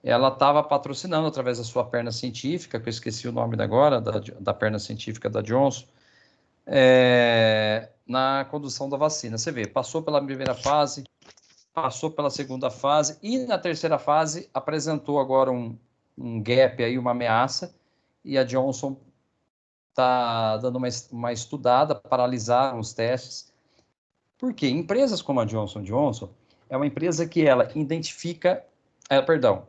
ela estava patrocinando através da sua perna científica, que eu esqueci o nome agora, da perna científica da Johnson, na condução da vacina. Você vê, passou pela primeira fase, passou pela segunda fase e na terceira fase apresentou agora um gap aí, uma ameaça, e a Johnson está dando uma estudada, paralisaram os testes. Por quê? Empresas como a Johnson & Johnson é uma empresa que ela identifica,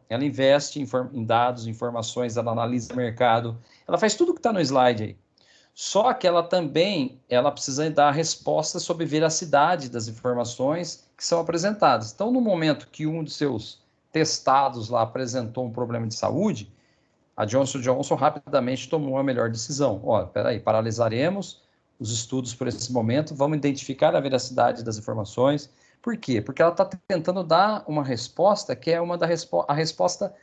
ela investe em dados, informações, ela analisa o mercado, ela faz tudo que está no slide aí. Só que ela precisa dar resposta sobre veracidade das informações que são apresentadas. Então, no momento que um dos seus testados lá apresentou um problema de saúde, a Johnson & Johnson rapidamente tomou a melhor decisão. Peraí, paralisaremos os estudos por esse momento, vamos identificar a veracidade das informações. Por quê? Porque ela está tentando dar uma resposta que é a resposta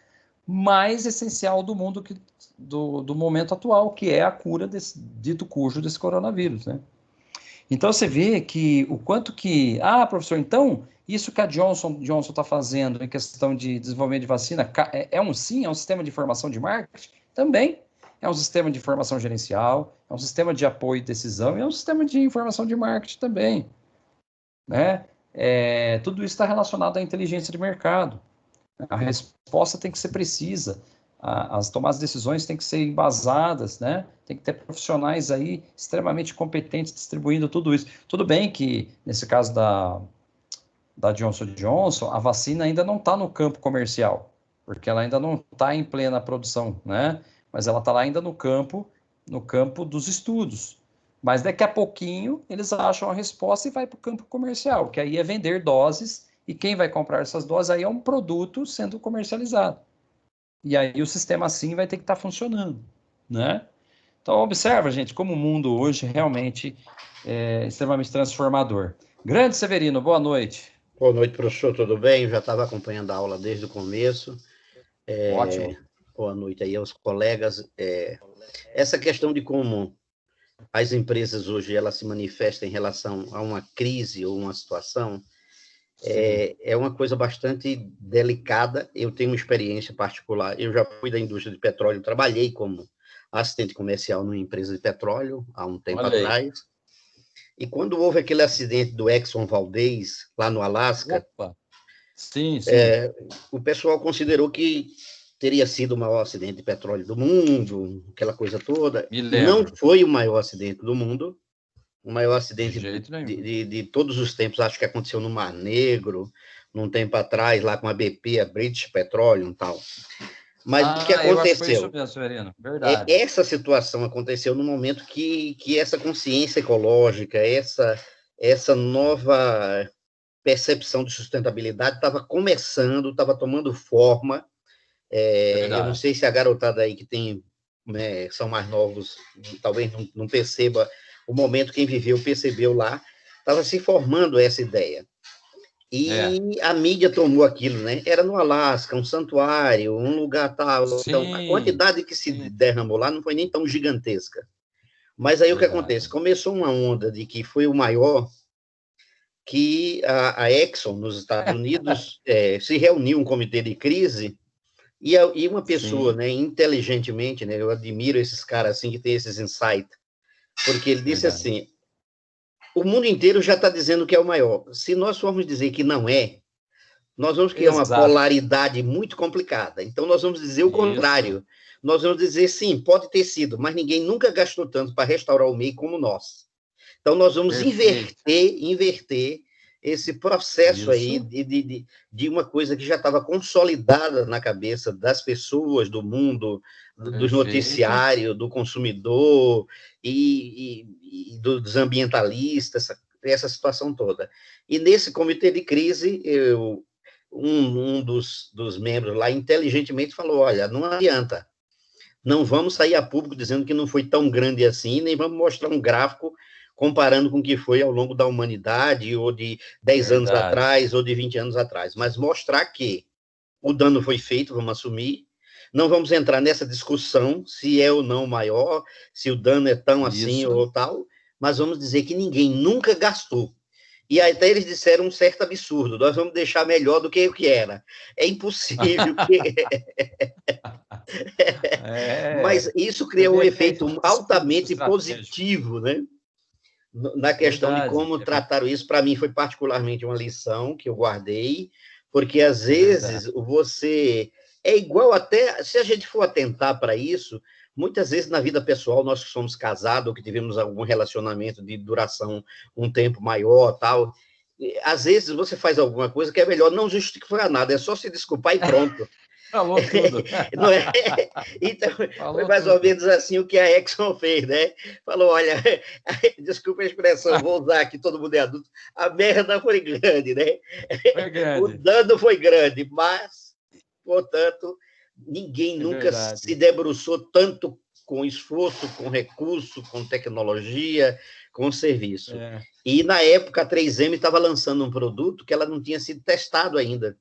mais essencial do mundo, do momento atual, que é a cura desse coronavírus, né? Então, você vê que o quanto que... professor, então, isso que a Johnson está fazendo em questão de desenvolvimento de vacina, é um sistema de informação de marketing? Também. É um sistema de informação gerencial, é um sistema de apoio e decisão, e é um sistema de informação de marketing também, né? Tudo isso está relacionado à inteligência de mercado. A resposta tem que ser precisa, as tomadas de decisões têm que ser embasadas, né? Tem que ter profissionais aí extremamente competentes distribuindo tudo isso. Tudo bem que, nesse caso da Johnson & Johnson, a vacina ainda não está no campo comercial, porque ela ainda não está em plena produção, né? Mas ela está lá ainda no campo dos estudos. Mas daqui a pouquinho eles acham a resposta e vai para o campo comercial, que aí é vender doses, e quem vai comprar essas doses aí é um produto sendo comercializado. E aí o sistema assim vai ter que estar funcionando, né? Então observa, gente, como o mundo hoje realmente é extremamente transformador. Grande Severino, boa noite. Boa noite, professor, tudo bem? Já estava acompanhando a aula desde o começo. Ótimo. Boa noite aí aos colegas. Essa questão de como as empresas hoje elas se manifestam em relação a uma crise ou uma situação é uma coisa bastante delicada. Eu tenho uma experiência particular. Eu já fui da indústria de petróleo, trabalhei como assistente comercial numa empresa de petróleo há um tempo atrás. E quando houve aquele acidente do Exxon Valdez, lá no Alasca, sim. O pessoal considerou que teria sido o maior acidente de petróleo do mundo, aquela coisa toda. Não foi o maior acidente do mundo, o maior acidente de todos os tempos, acho que aconteceu no Mar Negro, num tempo atrás, lá com a BP, a British Petroleum e tal. Mas o que aconteceu? Eu acho que foi isso mesmo, Severino. Verdade. Essa situação aconteceu no momento que essa consciência ecológica, essa nova percepção de sustentabilidade estava começando, estava tomando forma. Eu não sei se a garotada aí que tem, são mais novos, talvez não perceba o momento, quem viveu percebeu lá, estava se formando essa ideia. E a mídia tomou aquilo, né? Era no Alasca, um santuário, um lugar tal. Então, a quantidade que se derramou lá não foi nem tão gigantesca. Mas aí o que acontece? Começou uma onda de que foi o maior, que a Exxon, nos Estados Unidos, se reuniu um comitê de crise, e uma pessoa, né, inteligentemente, né, eu admiro esses caras assim, que tem esses insights, porque ele disse assim, o mundo inteiro já está dizendo que é o maior. Se nós formos dizer que não é, nós vamos criar uma polaridade muito complicada. Então, nós vamos dizer o contrário. Nós vamos dizer, sim, pode ter sido, mas ninguém nunca gastou tanto para restaurar o meio como nós. Então, nós vamos inverter esse processo aí Isso. de uma coisa que já estava consolidada na cabeça das pessoas, do mundo, dos Perfeito. noticiários, do consumidor e dos ambientalistas, essa situação toda. E nesse comitê de crise, um dos membros lá inteligentemente falou: olha, não adianta, não vamos sair a público dizendo que não foi tão grande assim, nem vamos mostrar um gráfico comparando com o que foi ao longo da humanidade, ou de 10 anos Verdade. atrás, ou de 20 anos atrás, mas mostrar que o dano foi feito, vamos assumir, não vamos entrar nessa discussão se é ou não maior, se o dano é tão assim Isso. ou tal, mas vamos dizer que ninguém nunca gastou. E até eles disseram um certo absurdo: nós vamos deixar melhor do que o que era. É impossível que. Mas É, isso você criou um vê que é efeito discurso altamente estratégico. positivo, né? Na questão de Verdade, como trataram isso. Para mim foi particularmente uma lição que eu guardei, porque às é verdade. vezes você é igual, até se a gente for atentar para isso, muitas vezes na vida pessoal, nós que somos casados ou que tivemos algum relacionamento de duração um tempo maior, tal, às vezes você faz alguma coisa que é melhor não justificar nada, é só se desculpar e pronto. Falou tudo. Não é? Então, foi Falou mais ou tudo. menos assim o que a Exxon fez, né? Falou: olha, desculpa a expressão, vou usar aqui, todo mundo é adulto, a merda foi grande, né? Foi O grande. dano foi grande, mas, portanto, ninguém É nunca se verdade. debruçou tanto com esforço, com recurso, com tecnologia, com serviço. É. E, na época, a 3M estava lançando um produto que ela não tinha sido testado ainda.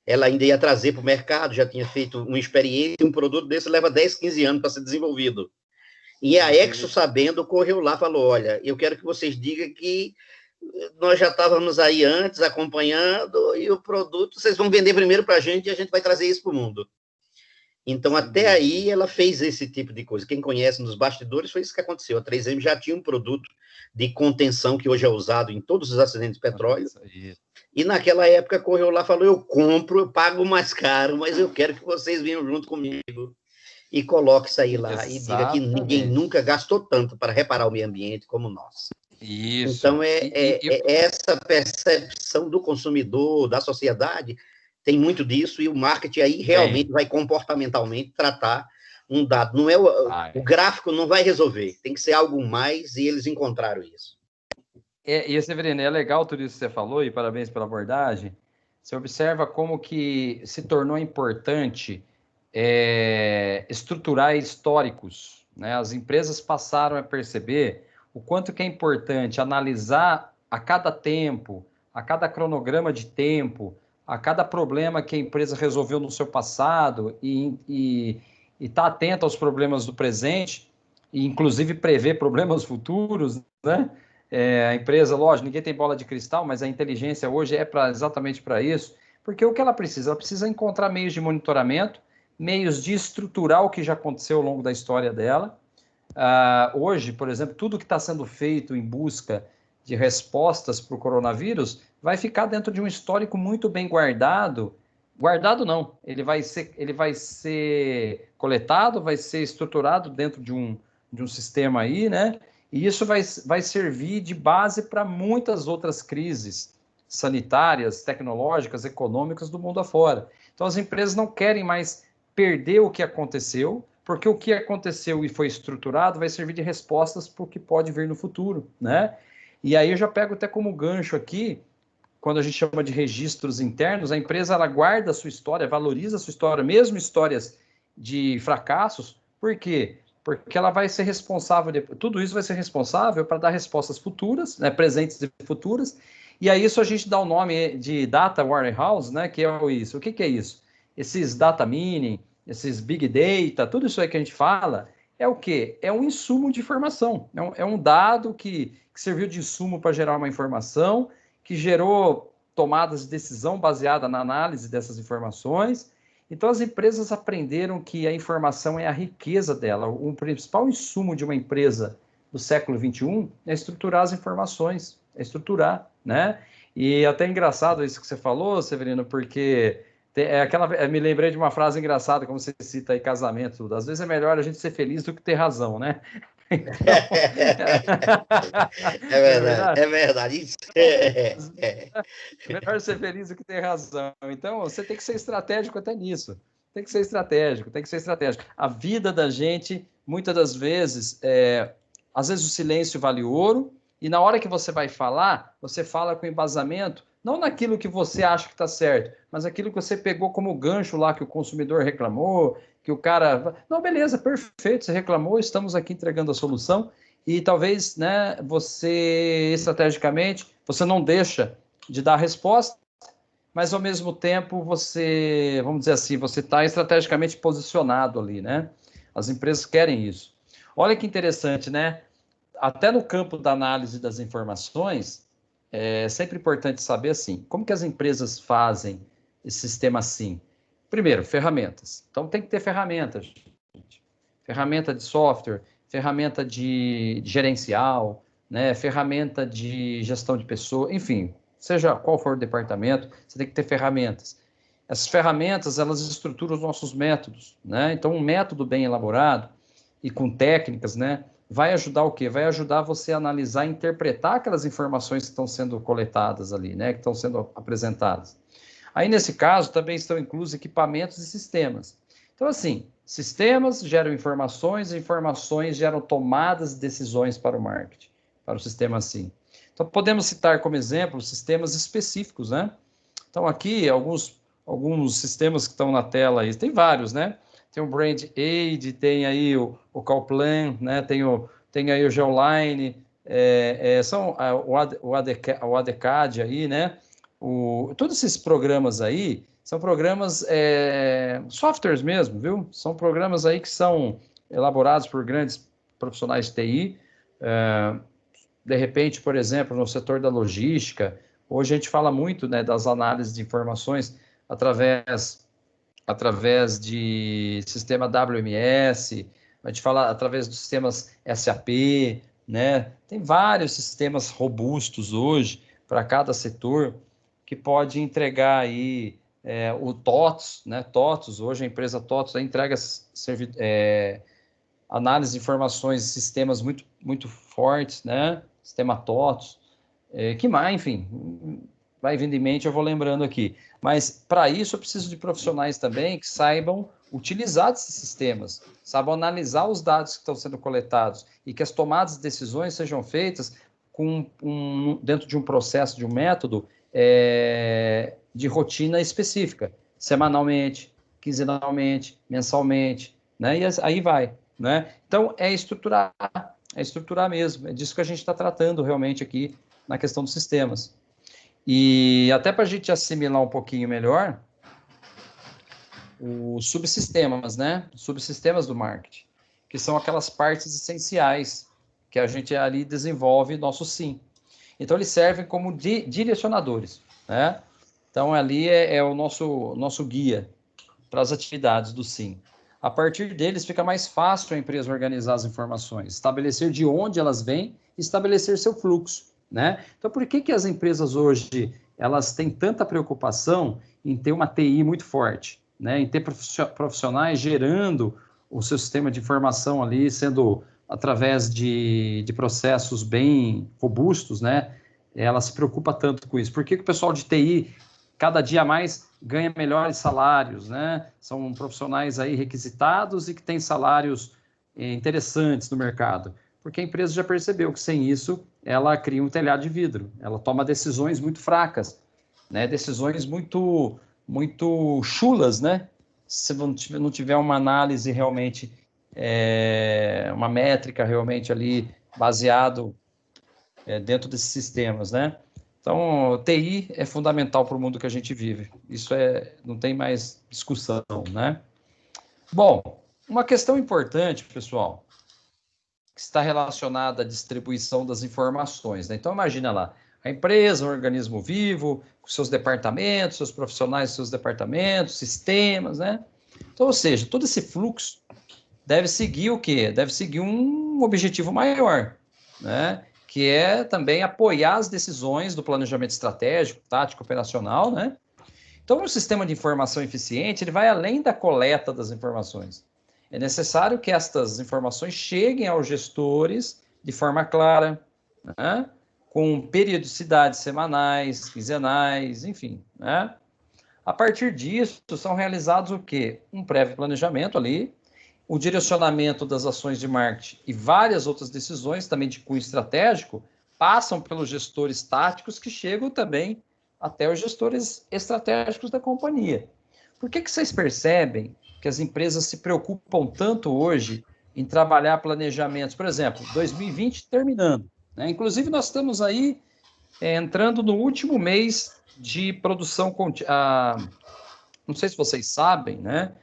Ela ainda ia trazer para o mercado, já tinha feito uma experiência, e um produto desse leva 10, 15 anos para ser desenvolvido. E a Exo, Perfeito. sabendo, correu lá e falou: olha, eu quero que vocês digam que nós já estávamos aí antes acompanhando, e o produto vocês vão vender primeiro para a gente e a gente vai trazer isso para o mundo. Então, Sem até dúvida. aí, ela fez esse tipo de coisa. Quem conhece nos bastidores foi isso que aconteceu. A 3M já tinha um produto de contenção que hoje é usado em todos os acidentes de petróleo, Isso. e naquela época correu lá e falou: eu compro, eu pago mais caro, mas eu quero que vocês venham junto comigo e coloque isso aí lá e diga que ninguém Exatamente. nunca gastou tanto para reparar o meio ambiente como nós. Então, Isso. E essa percepção do consumidor, da sociedade, tem muito disso, e o marketing aí tem. realmente vai comportamentalmente tratar um dado. Não é o Vai. gráfico não vai resolver, tem que ser algo mais, e eles encontraram isso. E Severino, é legal tudo isso que você falou, e parabéns pela abordagem. Você observa como que se tornou importante estruturar históricos, né? As empresas passaram a perceber o quanto que é importante analisar a cada tempo, a cada cronograma de tempo, a cada problema que a empresa resolveu no seu passado e estar atento aos problemas do presente, e inclusive prever problemas futuros, né? A empresa, lógico, ninguém tem bola de cristal, mas a inteligência hoje é exatamente para isso, porque o que ela precisa? Ela precisa encontrar meios de monitoramento, meios de estruturar o que já aconteceu ao longo da história dela. Hoje, por exemplo, tudo que está sendo feito em busca de respostas para o coronavírus vai ficar dentro de um histórico muito bem guardado. Guardado não, ele vai ser coletado, vai ser estruturado dentro de um sistema aí, né? E isso vai servir de base para muitas outras crises sanitárias, tecnológicas, econômicas do mundo afora. Então, as empresas não querem mais perder o que aconteceu, porque o que aconteceu e foi estruturado vai servir de respostas para o que pode vir no futuro, né? E aí eu já pego até como gancho aqui, quando a gente chama de registros internos, a empresa ela guarda a sua história, valoriza a sua história, mesmo histórias de fracassos. Por quê? Porque ela vai ser responsável, tudo isso vai ser responsável para dar respostas futuras, né, presentes e futuras, e a isso a gente dá o nome de Data Warehouse, né, que é isso. O que é isso? Esses data mining, esses big data, tudo isso aí que a gente fala, é o quê? É um insumo de informação, é um dado que serviu de insumo para gerar uma informação, que gerou tomadas de decisão baseada na análise dessas informações. Então, as empresas aprenderam que a informação é a riqueza dela. O principal insumo de uma empresa do século XXI é estruturar as informações, é estruturar, né? E até engraçado isso que você falou, Severino, porque me lembrei de uma frase engraçada, como você cita aí, casamento. Às vezes é melhor a gente ser feliz do que ter razão, né? É verdade, é verdade. Isso É melhor ser feliz do que ter razão. Então, você tem que ser estratégico até nisso. Tem que ser estratégico, tem que ser estratégico. A vida da gente, muitas das vezes, às vezes o silêncio vale ouro, e na hora que você vai falar, você fala com embasamento, não naquilo que você acha que está certo, mas aquilo que você pegou como gancho lá que o consumidor reclamou, que o cara... Não, beleza, perfeito, você reclamou, estamos aqui entregando a solução, e talvez, né, você, estrategicamente, você não deixa de dar a resposta, mas ao mesmo tempo você, vamos dizer assim, você está estrategicamente posicionado ali, né? As empresas querem isso. Olha que interessante, né? Até no campo da análise das informações, é sempre importante saber assim, como que as empresas fazem esse sistema assim? Primeiro, ferramentas. Então tem que ter ferramentas, gente. Ferramenta de software, ferramenta de gerencial, né? Ferramenta de gestão de pessoas, enfim, seja qual for o departamento, você tem que ter ferramentas. Essas ferramentas, elas estruturam os nossos métodos, né? Então, um método bem elaborado e com técnicas, né, vai ajudar o quê? Vai ajudar você a analisar e interpretar aquelas informações que estão sendo coletadas ali, né, que estão sendo apresentadas. Aí, nesse caso, também estão inclusos equipamentos e sistemas. Então, assim, sistemas geram informações, informações geram tomadas de decisões para o marketing, para o sistema assim. Então, podemos citar como exemplo sistemas específicos, né? Então, aqui, alguns sistemas que estão na tela aí, tem vários, né? Tem o Brand Aid, tem aí o Callplan, né? Tem aí o Geoline, são o ADCAD aí, né? Todos esses programas aí são programas, softwares mesmo, viu? São programas aí que são elaborados por grandes profissionais de TI, de repente, por exemplo, no setor da logística, hoje a gente fala muito, né, das análises de informações através de sistema WMS, a gente fala através dos sistemas SAP, né? Tem vários sistemas robustos hoje para cada setor que pode entregar aí o TOTS, né? TOTS, hoje a empresa TOTS entrega análise de informações e sistemas muito, muito fortes, né? Sistema TOTS, que mais, enfim, vai vindo em mente, eu vou lembrando aqui. Mas, para isso, eu preciso de profissionais também que saibam utilizar esses sistemas, saibam analisar os dados que estão sendo coletados e que as tomadas de decisões sejam feitas dentro de um processo, de um método de rotina específica, semanalmente, quinzenalmente, mensalmente, né? E aí vai, né? Então, é estruturar mesmo, é disso que a gente está tratando realmente aqui na questão dos sistemas. E até para a gente assimilar um pouquinho melhor, os subsistemas, né? Subsistemas do marketing, que são aquelas partes essenciais que a gente ali desenvolve nosso SIM. Então, eles servem como direcionadores, né? Então, ali é o nosso guia para as atividades do SIM. A partir deles, fica mais fácil a empresa organizar as informações, estabelecer de onde elas vêm e estabelecer seu fluxo, né? Então, por que as empresas hoje elas têm tanta preocupação em ter uma TI muito forte, né? Em ter profissionais gerando o seu sistema de informação ali, sendo através de processos bem robustos, né? Ela se preocupa tanto com isso. Por que o pessoal de TI cada dia mais ganha melhores salários, né? São profissionais aí requisitados e que têm salários interessantes no mercado. Porque a empresa já percebeu que sem isso ela cria um telhado de vidro, ela toma decisões muito fracas, né? Decisões muito chulas, né? Se não tiver uma análise realmente, uma métrica realmente ali baseado dentro desses sistemas, né? Então, TI é fundamental para o mundo que a gente vive. Isso não tem mais discussão, né? Bom, uma questão importante, pessoal, que está relacionada à distribuição das informações, né? Então, imagina lá, a empresa, um organismo vivo, com seus departamentos, seus profissionais, seus departamentos, sistemas, né? Então, ou seja, todo esse fluxo deve seguir o quê? Deve seguir um objetivo maior, né? Que é também apoiar as decisões do planejamento estratégico, tático, operacional, né? Então, um sistema de informação eficiente, ele vai além da coleta das informações. É necessário que estas informações cheguem aos gestores de forma clara, né? Com periodicidades semanais, quinzenais, enfim, né? A partir disso, são realizados o quê? Um prévio planejamento ali, o direcionamento das ações de marketing e várias outras decisões também de cunho estratégico passam pelos gestores táticos que chegam também até os gestores estratégicos da companhia. Por que vocês percebem que as empresas se preocupam tanto hoje em trabalhar planejamentos? Por exemplo, 2020 terminando, né? Inclusive, nós estamos aí entrando no último mês de produção contínua. Não sei se vocês sabem, né?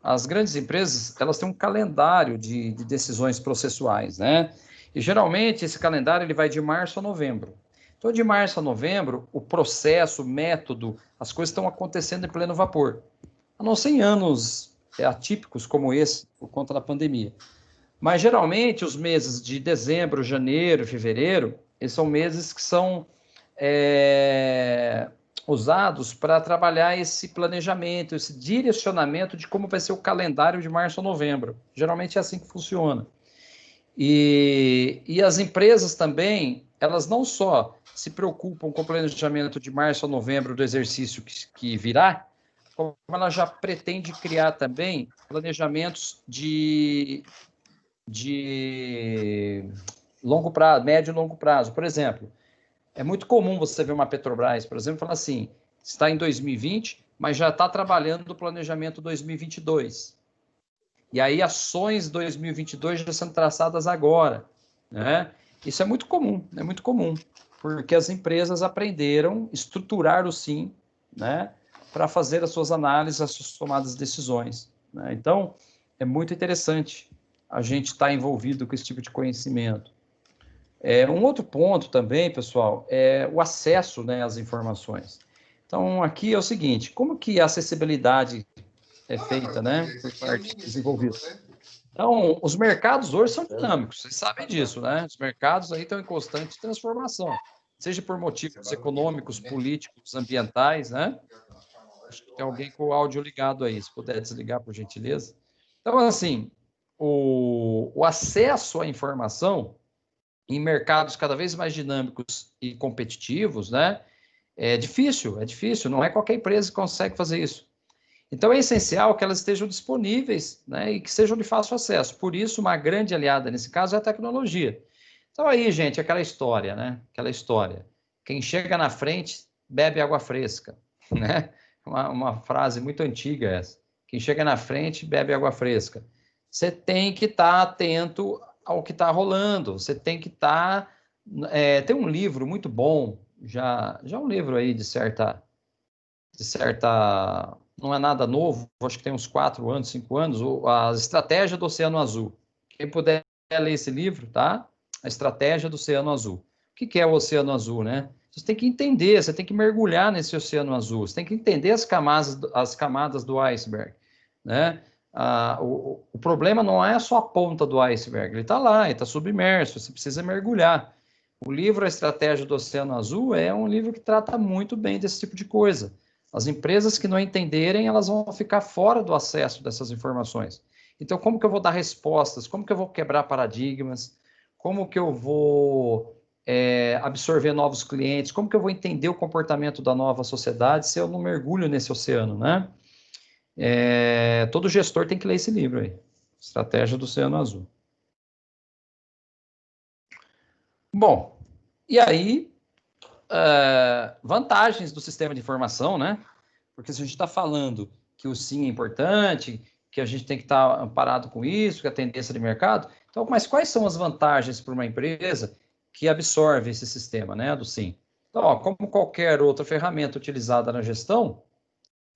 As grandes empresas, elas têm um calendário de decisões processuais, né? E geralmente esse calendário ele vai de março a novembro. Então, de março a novembro, o processo, o método, as coisas estão acontecendo em pleno vapor. A não ser em anos atípicos como esse, por conta da pandemia. Mas, geralmente, os meses de dezembro, janeiro, fevereiro, eles são meses que são usados para trabalhar esse planejamento, esse direcionamento de como vai ser o calendário de março a novembro. Geralmente é assim que funciona. E as empresas também, elas não só se preocupam com o planejamento de março a novembro do exercício que virá, como ela já pretende criar também planejamentos de longo prazo, médio e longo prazo. Por exemplo, é muito comum você ver uma Petrobras, por exemplo, falar assim, está em 2020, mas já está trabalhando no planejamento 2022. E aí ações 2022 já são traçadas agora, né? Isso é muito comum, porque as empresas aprenderam a estruturar o SIM, né, para fazer as suas análises, as suas tomadas de decisões, né? Então, é muito interessante a gente estar envolvido com esse tipo de conhecimento. Um outro ponto também, pessoal, é o acesso, né, às informações. Então, aqui é o seguinte, como que a acessibilidade é feita, né, por parte dos envolvidos? Então, os mercados hoje são dinâmicos, vocês sabem disso, né? Os mercados aí estão em constante transformação, seja por motivos econômicos, políticos, ambientais, né? Acho que tem alguém com o áudio ligado aí, se puder desligar, por gentileza. Então, assim, o acesso à informação em mercados cada vez mais dinâmicos e competitivos, né? É difícil, não é qualquer empresa que consegue fazer isso. Então, é essencial que elas estejam disponíveis, né, e que sejam de fácil acesso. Por isso, uma grande aliada nesse caso é a tecnologia. Então, aí, gente, aquela história, né? Aquela história. Quem chega na frente, bebe água fresca, né? Uma frase muito antiga essa. Quem chega na frente, bebe água fresca. Você tem que estar atento ao que está rolando. Você tem que estar... tem um livro muito bom, já um livro aí de certa não é nada novo, acho que tem uns 4 anos, 5 anos, a Estratégia do Oceano Azul. Quem puder ler esse livro, tá? A Estratégia do Oceano Azul. O que é o Oceano Azul, né? Você tem que entender, você tem que mergulhar nesse Oceano Azul, você tem que entender as camadas do iceberg, né? O problema não é só a ponta do iceberg, ele está lá, ele está submerso, você precisa mergulhar. O livro A Estratégia do Oceano Azul é um livro que trata muito bem desse tipo de coisa. As empresas que não entenderem, elas vão ficar fora do acesso dessas informações. Então, como que eu vou dar respostas? Como que eu vou quebrar paradigmas? Como que eu vou absorver novos clientes? Como que eu vou entender o comportamento da nova sociedade se eu não mergulho nesse oceano, né? Todo gestor tem que ler esse livro aí, Estratégia do Oceano Azul. Bom, e aí, vantagens do sistema de informação, né? Porque se a gente está falando que o SIM é importante, que a gente tem que estar amparado com isso, que é a tendência de mercado, então, mas quais são as vantagens para uma empresa que absorve esse sistema, né, do SIM? Então, como qualquer outra ferramenta utilizada na gestão,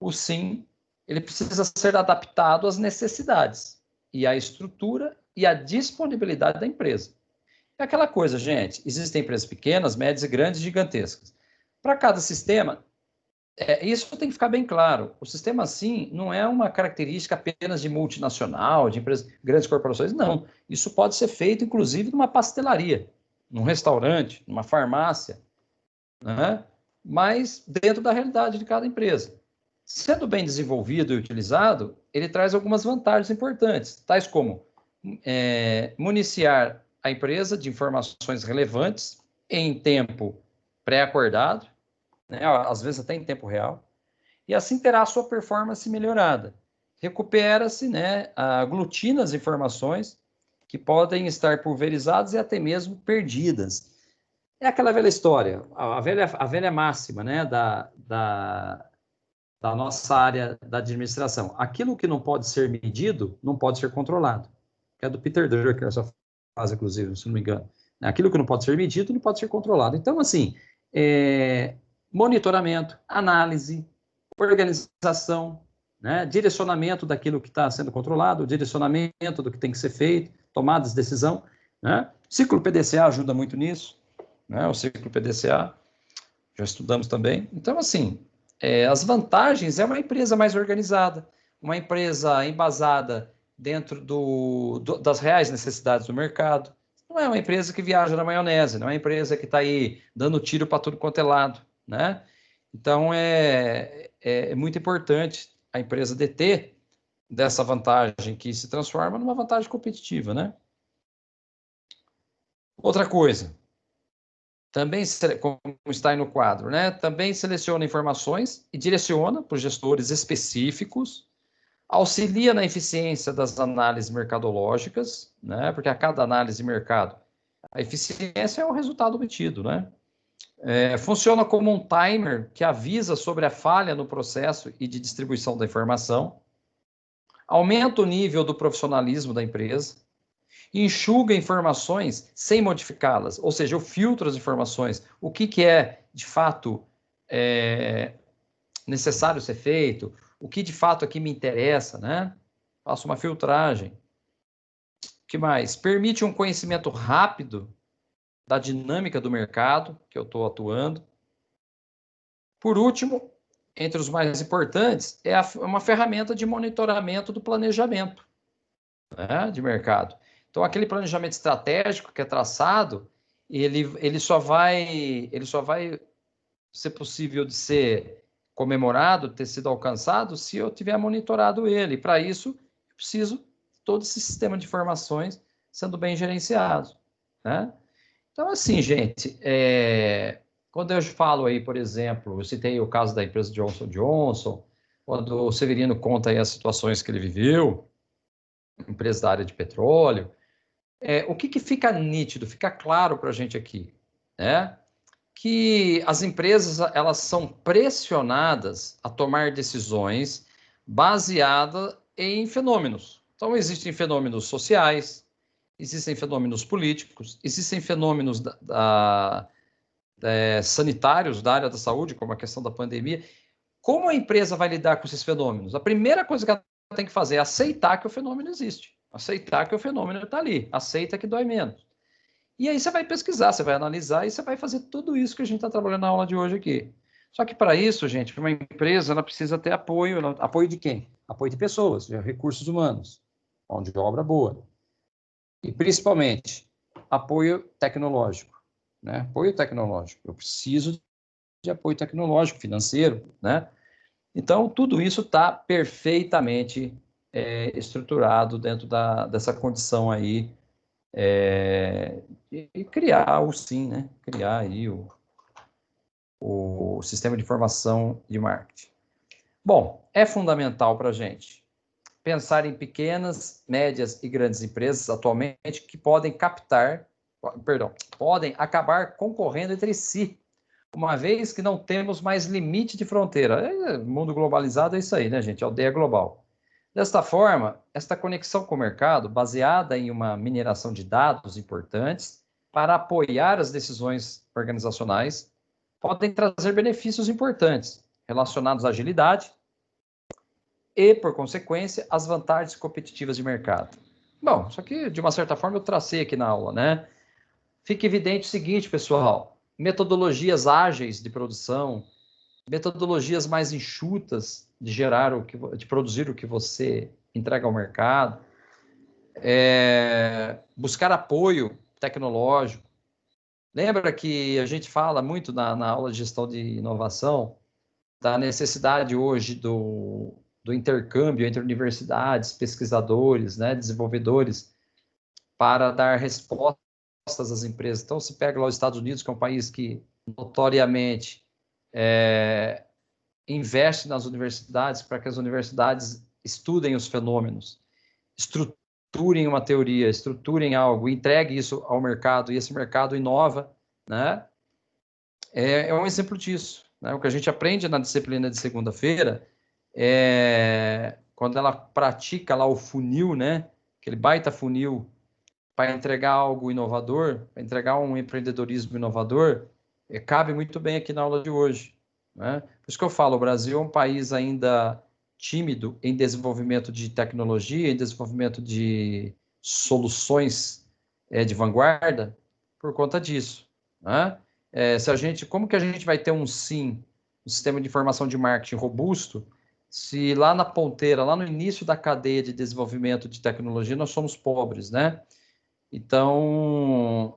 o SIM ele precisa ser adaptado às necessidades e à estrutura e à disponibilidade da empresa. É aquela coisa, gente, existem empresas pequenas, médias e grandes, gigantescas. Para cada sistema, isso tem que ficar bem claro. O sistema SIM não é uma característica apenas de multinacional, de empresas, grandes corporações, não. Isso pode ser feito, inclusive, numa pastelaria, num restaurante, numa farmácia, né? Mas dentro da realidade de cada empresa. Sendo bem desenvolvido e utilizado, ele traz algumas vantagens importantes, tais como municiar a empresa de informações relevantes em tempo pré-acordado, né, às vezes até em tempo real, e assim terá a sua performance melhorada. Recupera-se, né, aglutina as informações que podem estar pulverizadas e até mesmo perdidas. É aquela velha história, a velha máxima, né, da nossa área da administração. Aquilo que não pode ser medido, não pode ser controlado. Que é do Peter Drucker, essa frase, inclusive, se não me engano. Aquilo que não pode ser medido, não pode ser controlado. Então, assim, monitoramento, análise, organização, né, direcionamento daquilo que está sendo controlado, direcionamento do que tem que ser feito, tomadas de decisão. Né? O ciclo PDCA ajuda muito nisso, né? O ciclo PDCA, já estudamos também. Então, assim, as vantagens é uma empresa mais organizada, uma empresa embasada dentro das reais necessidades do mercado. Não é uma empresa que viaja na maionese, não é uma empresa que está aí dando tiro para tudo quanto é lado, né? Então, é muito importante a empresa deter dessa vantagem que se transforma numa vantagem competitiva, né? Outra coisa, também, como está aí no quadro, né? Também seleciona informações e direciona para os gestores específicos, auxilia na eficiência das análises mercadológicas, né? Porque a cada análise de mercado, a eficiência é o resultado obtido, né? Funciona como um timer que avisa sobre a falha no processo e de distribuição da informação, aumenta o nível do profissionalismo da empresa, enxuga informações sem modificá-las, ou seja, eu filtro as informações, o que é de fato necessário ser feito, o que de fato aqui me interessa, né? Faço uma filtragem. O que mais? Permite um conhecimento rápido da dinâmica do mercado que eu estou atuando. Por último, entre os mais importantes, é uma ferramenta de monitoramento do planejamento, né, de mercado. Então, aquele planejamento estratégico que é traçado, ele só vai ser possível de ser comemorado, ter sido alcançado, se eu tiver monitorado ele. Para isso, eu preciso de todo esse sistema de informações sendo bem gerenciado, né? Então, assim, gente, quando eu falo aí, por exemplo, eu citei o caso da empresa Johnson Johnson, quando o Severino conta aí as situações que ele viveu, empresa da área de petróleo, o que fica nítido, fica claro para a gente aqui, né? Que as empresas elas são pressionadas a tomar decisões baseadas em fenômenos. Então, existem fenômenos sociais, existem fenômenos políticos, existem fenômenos sanitários da área da saúde, como a questão da pandemia. Como a empresa vai lidar com esses fenômenos? A primeira coisa que ela tem que fazer é aceitar que o fenômeno existe, aceitar que o fenômeno está ali, aceita que dói menos. E aí você vai pesquisar, você vai analisar e você vai fazer tudo isso que a gente está trabalhando na aula de hoje aqui. Só que para isso, gente, uma empresa ela precisa ter apoio. Apoio de quem? Apoio de pessoas, de recursos humanos, mão de obra boa. E principalmente, apoio tecnológico, né? Apoio tecnológico. Eu preciso de apoio tecnológico, financeiro, né? Então, tudo isso está perfeitamente estruturado dentro dessa condição aí e criar o SIM, né? Criar aí o Sistema de Informação de Marketing. Bom, é fundamental para a gente pensar em pequenas, médias e grandes empresas atualmente que podem podem acabar concorrendo entre si, uma vez que não temos mais limite de fronteira. Mundo globalizado é isso aí, né, gente? Aldeia global. Desta forma, esta conexão com o mercado, baseada em uma mineração de dados importantes para apoiar as decisões organizacionais, podem trazer benefícios importantes relacionados à agilidade e, por consequência, às vantagens competitivas de mercado. Bom, isso aqui, de uma certa forma, eu tracei aqui na aula, né? Fica evidente o seguinte, pessoal, metodologias ágeis de produção, metodologias mais enxutas de produzir o que você entrega ao mercado, buscar apoio tecnológico. Lembra que a gente fala muito na aula de gestão de inovação da necessidade hoje do intercâmbio entre universidades, pesquisadores, né, desenvolvedores, para dar respostas às empresas. Então, se pega lá os Estados Unidos, que é um país que notoriamente investe nas universidades para que as universidades estudem os fenômenos, estruturem uma teoria, estruturem algo, entregue isso ao mercado, e esse mercado inova, né? É um exemplo disso, né? O que a gente aprende na disciplina de segunda-feira quando ela pratica lá o funil, né? Aquele baita funil para entregar algo inovador, para entregar um empreendedorismo inovador, cabe muito bem aqui na aula de hoje, né? Por isso que eu falo, o Brasil é um país ainda tímido em desenvolvimento de tecnologia, em desenvolvimento de soluções de vanguarda, por conta disso, né? Como que a gente vai ter um sistema de informação de marketing robusto, se lá na ponteira, lá no início da cadeia de desenvolvimento de tecnologia, nós somos pobres, né? Então,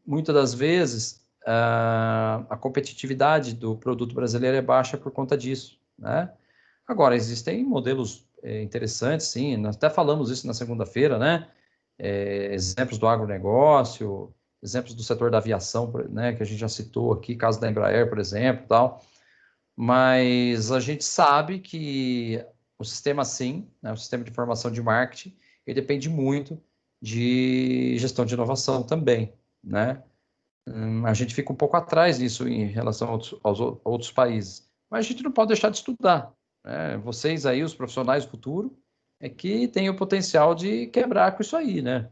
muitas das vezes, a competitividade do produto brasileiro é baixa por conta disso, né? Agora, existem modelos interessantes, sim, nós até falamos isso na segunda-feira, né? Exemplos do agronegócio, exemplos do setor da aviação, né, que a gente já citou aqui, caso da Embraer, por exemplo, tal. Mas a gente sabe que o sistema, sim, né, o sistema de informação de marketing, ele depende muito de gestão de inovação também, né? A gente fica um pouco atrás nisso em relação aos outros países, mas a gente não pode deixar de estudar, né? Vocês aí, os profissionais do futuro, que têm o potencial de quebrar com isso aí, né?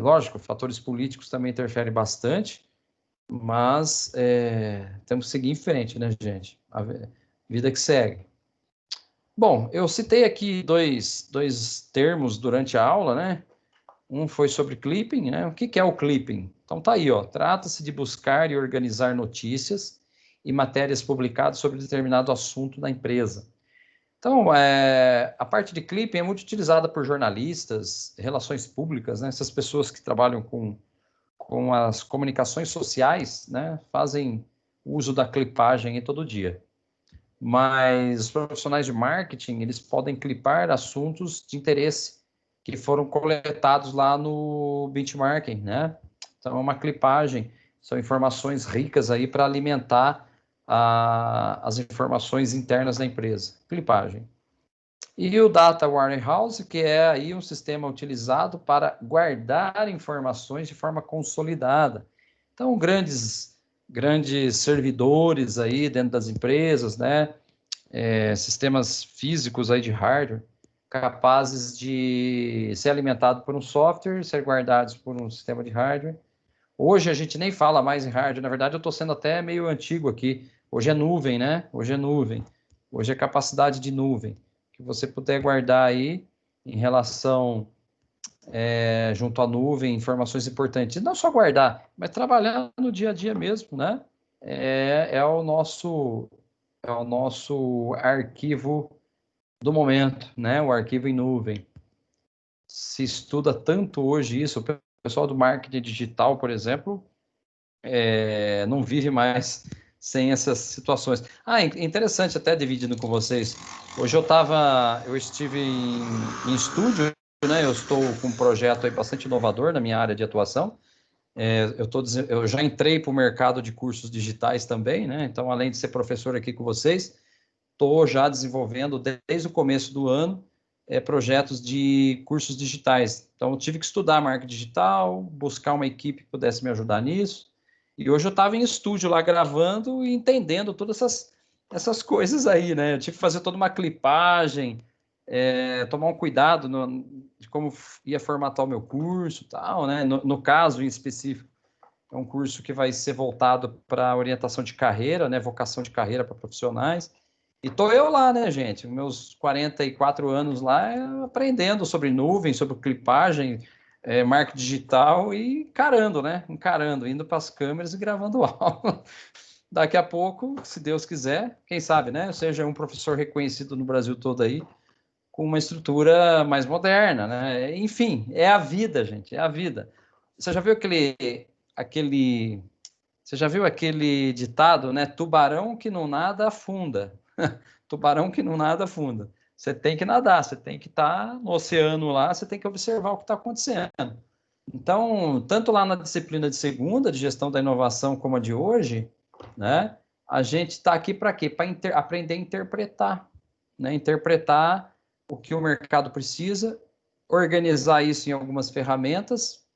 Lógico, fatores políticos também interferem bastante, mas temos que seguir em frente, né, gente? A vida que segue. Bom, eu citei aqui dois termos durante a aula, né? Um foi sobre clipping, né? O que é o clipping? Então tá aí, ó. Trata-se de buscar e organizar notícias e matérias publicadas sobre determinado assunto da empresa. Então, a parte de clipping é muito utilizada por jornalistas, relações públicas, né? Essas pessoas que trabalham com as comunicações sociais, né? Fazem uso da clipagem aí todo dia. Mas os profissionais de marketing, eles podem clipar assuntos de interesse que foram coletados lá no benchmarking, né? Então, é uma clipagem, são informações ricas aí para alimentar as informações internas da empresa. Clipagem. E o Data Warehouse, que é aí um sistema utilizado para guardar informações de forma consolidada. Então, grandes servidores aí dentro das empresas, né? Sistemas físicos aí de hardware, capazes de ser alimentados por um software, ser guardados por um sistema de hardware. Hoje a gente nem fala mais em hardware, na verdade eu estou sendo até meio antigo aqui. Hoje é nuvem, né? Hoje é nuvem. Hoje é capacidade de nuvem, que você puder guardar aí em relação junto à nuvem, informações importantes. E não só guardar, mas trabalhar no dia a dia mesmo, né? É o nosso arquivo do momento, né? O arquivo em nuvem. Se estuda tanto hoje isso, o pessoal do marketing digital, por exemplo, não vive mais sem essas situações. É interessante até dividindo com vocês. Hoje eu estive em estúdio, né? Eu estou com um projeto aí bastante inovador na minha área de atuação. Eu já entrei para o mercado de cursos digitais também, né? Então, além de ser professor aqui com vocês, estou já desenvolvendo desde o começo do ano projetos de cursos digitais. Então, eu tive que estudar marketing digital, buscar uma equipe que pudesse me ajudar nisso. E hoje eu estava em estúdio lá gravando e entendendo todas essas coisas aí, né? Eu tive que fazer toda uma clipagem, tomar um cuidado de como ia formatar o meu curso, tal, né? No caso em específico, é um curso que vai ser voltado para orientação de carreira, né? Vocação de carreira para profissionais. E tô eu lá, né, gente? Meus 44 anos lá, aprendendo sobre nuvem, sobre clipagem, marketing digital e encarando, indo para as câmeras e gravando aula. Daqui a pouco, se Deus quiser, quem sabe, né? Eu seja um professor reconhecido no Brasil todo aí, com uma estrutura mais moderna, né? Enfim, é a vida, gente, é a vida. Você já viu aquele Você já viu aquele ditado, né? Tubarão que não nada afunda. Tubarão que não nada afunda. Você tem que nadar, você tem que estar no oceano lá, você tem que observar o que está acontecendo. Então, tanto lá na disciplina de segunda, de gestão da inovação, como a de hoje, né? A gente está aqui para quê? Para aprender a interpretar, né? Interpretar o que o mercado precisa, organizar isso em algumas ferramentas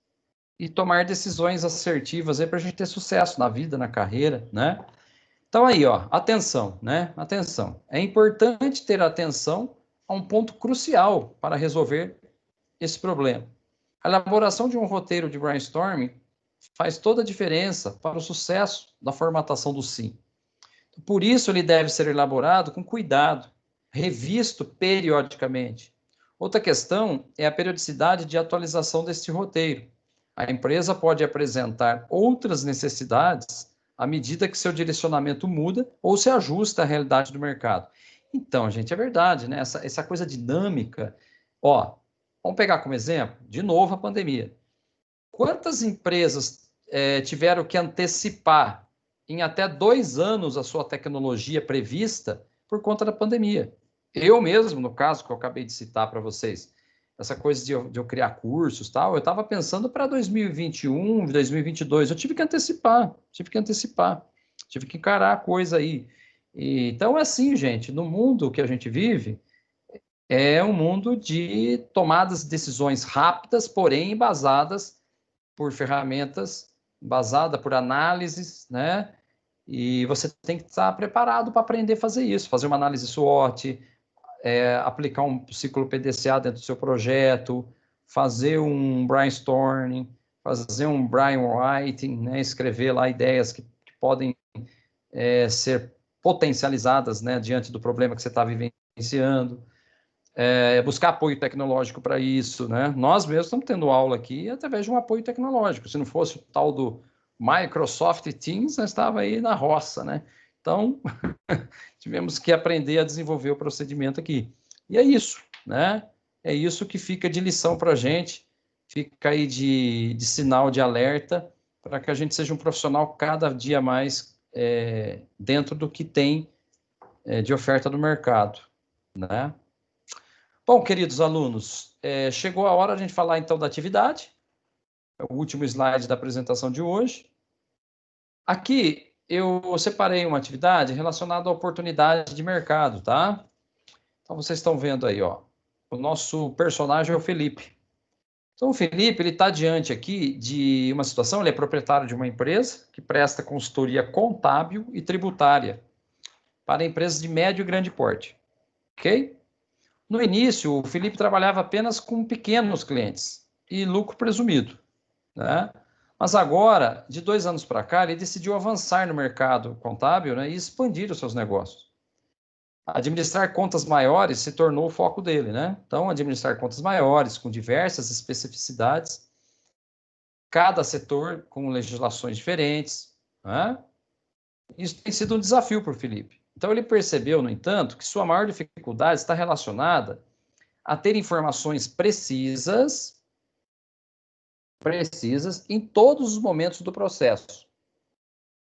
e tomar decisões assertivas para a gente ter sucesso na vida, na carreira, né? Então aí, ó, atenção, né? Atenção. É importante ter atenção a um ponto crucial para resolver esse problema. A elaboração de um roteiro de brainstorming faz toda a diferença para o sucesso da formatação do sim. Por isso, ele deve ser elaborado com cuidado, revisto periodicamente. Outra questão é a periodicidade de atualização deste roteiro. A empresa pode apresentar outras necessidades à medida que seu direcionamento muda ou se ajusta à realidade do mercado. Então, gente, é verdade, né? Essa coisa dinâmica. Ó, vamos pegar como exemplo, de novo, a pandemia. Quantas empresas tiveram que antecipar em até 2 anos a sua tecnologia prevista por conta da pandemia? Eu mesmo, no caso que eu acabei de citar para vocês, essa coisa de eu criar cursos e tal, eu estava pensando para 2021, 2022, eu tive que antecipar, tive que encarar a coisa aí. Então é assim, gente, no mundo que a gente vive, é um mundo de tomadas de decisões rápidas, porém embasadas por ferramentas, embasada por análises, né? E você tem que estar preparado para aprender a fazer isso, fazer uma análise SWOT, aplicar um ciclo PDCA dentro do seu projeto, fazer um brainstorming, fazer um brainwriting, né? Escrever lá ideias que podem ser potencializadas, né? Diante do problema que você está vivenciando. Buscar apoio tecnológico para isso, né? Nós mesmos estamos tendo aula aqui através de um apoio tecnológico. Se não fosse o tal do Microsoft Teams, nós estava aí na roça, né? Então, tivemos que aprender a desenvolver o procedimento aqui. E é isso, né? É isso que fica de lição para a gente, fica aí de sinal de alerta para que a gente seja um profissional cada dia mais dentro do que tem de oferta do mercado, né? Bom, queridos alunos, chegou a hora de a gente falar então da atividade. É o último slide da apresentação de hoje. Aqui eu separei uma atividade relacionada à oportunidade de mercado, tá? Então vocês estão vendo aí, ó. O nosso personagem é o Felipe. Então o Felipe, ele está diante aqui de uma situação, ele é proprietário de uma empresa que presta consultoria contábil e tributária para empresas de médio e grande porte, ok? No início, o Felipe trabalhava apenas com pequenos clientes e lucro presumido, né? Mas agora, de 2 anos para cá, ele decidiu avançar no mercado contábil, né, e expandir os seus negócios. Administrar contas maiores se tornou o foco dele, né? Então, administrar contas maiores, com diversas especificidades, cada setor com legislações diferentes, né? Isso tem sido um desafio para o Felipe. Então, ele percebeu, no entanto, que sua maior dificuldade está relacionada a ter informações precisas em todos os momentos do processo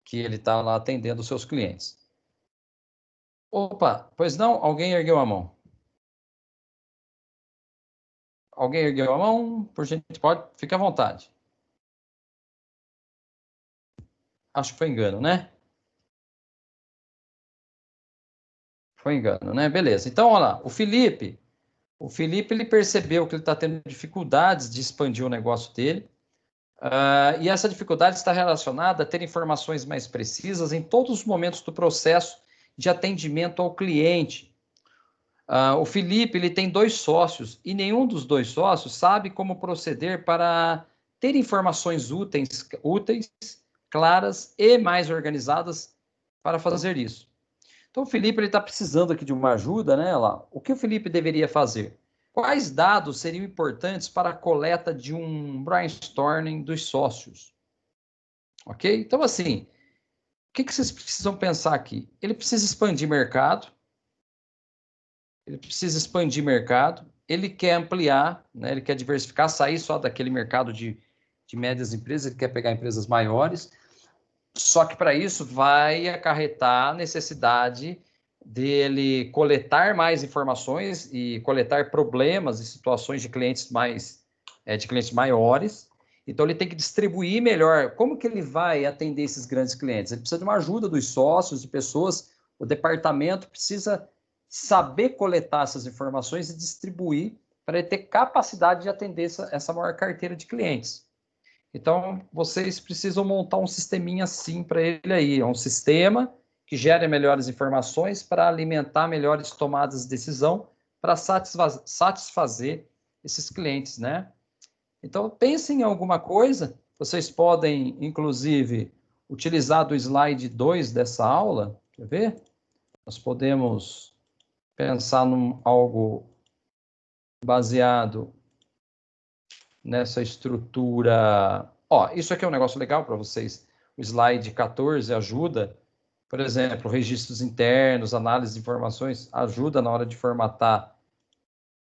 que ele está lá atendendo os seus clientes. Opa, pois não? Alguém ergueu a mão? Alguém ergueu a mão? Por gente, pode, fica à vontade. Acho que foi engano, né? Foi engano, né? Beleza. Então, olha lá, o Felipe ele percebeu que ele está tendo dificuldades de expandir o negócio dele, e essa dificuldade está relacionada a ter informações mais precisas em todos os momentos do processo de atendimento ao cliente. O Felipe, ele tem 2 sócios e nenhum dos 2 sócios sabe como proceder para ter informações úteis, claras e mais organizadas para fazer isso. Então, o Felipe está precisando aqui de uma ajuda, né? Lá. O que o Felipe deveria fazer? Quais dados seriam importantes para a coleta de um brainstorming dos sócios? Ok? Então, assim, o que vocês precisam pensar aqui? Ele precisa expandir mercado, ele quer ampliar, né? Ele quer diversificar, sair só daquele mercado de médias empresas, ele quer pegar empresas maiores. Só que para isso vai acarretar a necessidade dele coletar mais informações e coletar problemas e situações de clientes de clientes maiores. Então ele tem que distribuir melhor. Como que ele vai atender esses grandes clientes? Ele precisa de uma ajuda dos sócios e pessoas. O departamento precisa saber coletar essas informações e distribuir para ele ter capacidade de atender essa maior carteira de clientes. Então, vocês precisam montar um sisteminha assim para ele aí. É um sistema que gere melhores informações para alimentar melhores tomadas de decisão para satisfazer esses clientes, né? Então, pensem em alguma coisa. Vocês podem, inclusive, utilizar do slide 2 dessa aula. Quer ver? Nós podemos pensar em algo baseado nessa estrutura. Ó, isso aqui é um negócio legal para vocês. O slide 14 ajuda, por exemplo, registros internos, análise de informações, ajuda na hora de formatar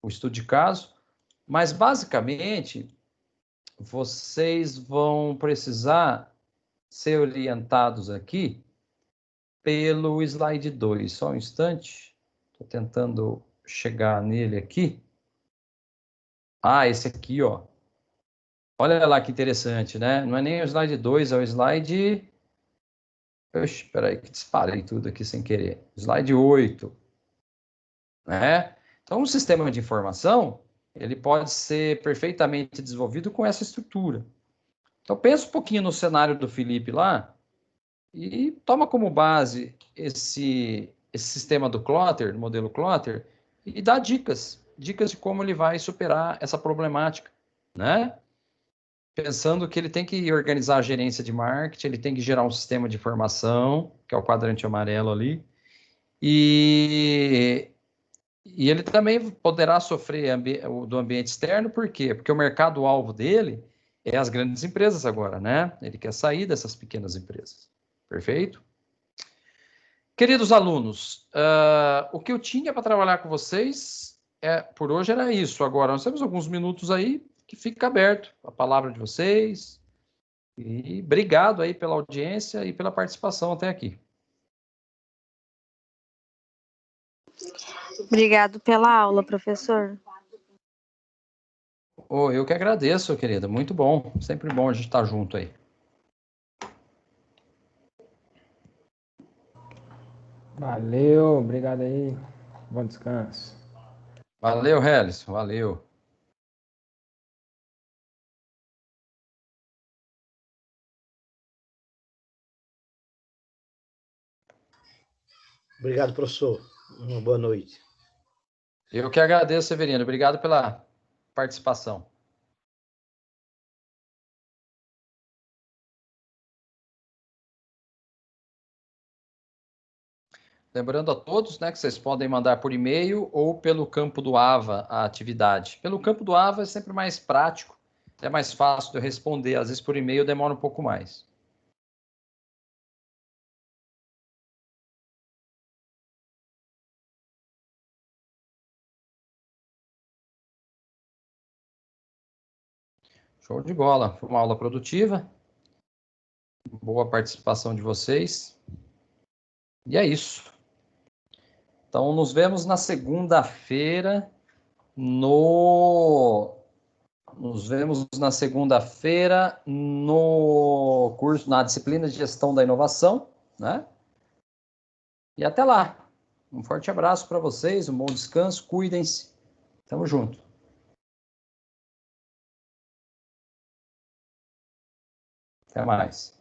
o estudo de caso. Mas, basicamente, vocês vão precisar ser orientados aqui pelo slide 2. Só um instante. Estou tentando chegar nele aqui. Ah, esse aqui, ó. Olha lá que interessante, né? Não é nem o slide 2, é o slide... Oxe, espera aí, que disparei tudo aqui sem querer. Slide 8. Né? Então, um sistema de informação, ele pode ser perfeitamente desenvolvido com essa estrutura. Então, pensa um pouquinho no cenário do Felipe lá e toma como base esse sistema do Clotter, do modelo Clotter, e dá dicas de como ele vai superar essa problemática, né? Pensando que ele tem que organizar a gerência de marketing, ele tem que gerar um sistema de informação, que é o quadrante amarelo ali, e ele também poderá sofrer do ambiente externo, por quê? Porque o mercado-alvo dele é as grandes empresas agora, né? Ele quer sair dessas pequenas empresas. Perfeito? Queridos alunos, o que eu tinha para trabalhar com vocês por hoje era isso. Agora, nós temos alguns minutos aí que fica aberto a palavra de vocês. E obrigado aí pela audiência e pela participação até aqui. Obrigado pela aula, professor. Oh, eu que agradeço, querida. Muito bom. Sempre bom a gente estar junto aí. Valeu, obrigado aí. Bom descanso. Valeu, Hélis. Valeu. Obrigado, professor. Uma boa noite. Eu que agradeço, Severino. Obrigado pela participação. Lembrando a todos, né, que vocês podem mandar por e-mail ou pelo campo do AVA a atividade. Pelo campo do AVA é sempre mais prático, é mais fácil de eu responder. Às vezes por e-mail demora um pouco mais. Show de bola. Foi uma aula produtiva. Boa participação de vocês. E é isso. Então, nos vemos na segunda-feira Nos vemos na segunda-feira no curso, na disciplina de Gestão da Inovação, né? E até lá. Um forte abraço para vocês, um bom descanso, cuidem-se. Tamo junto. Até mais.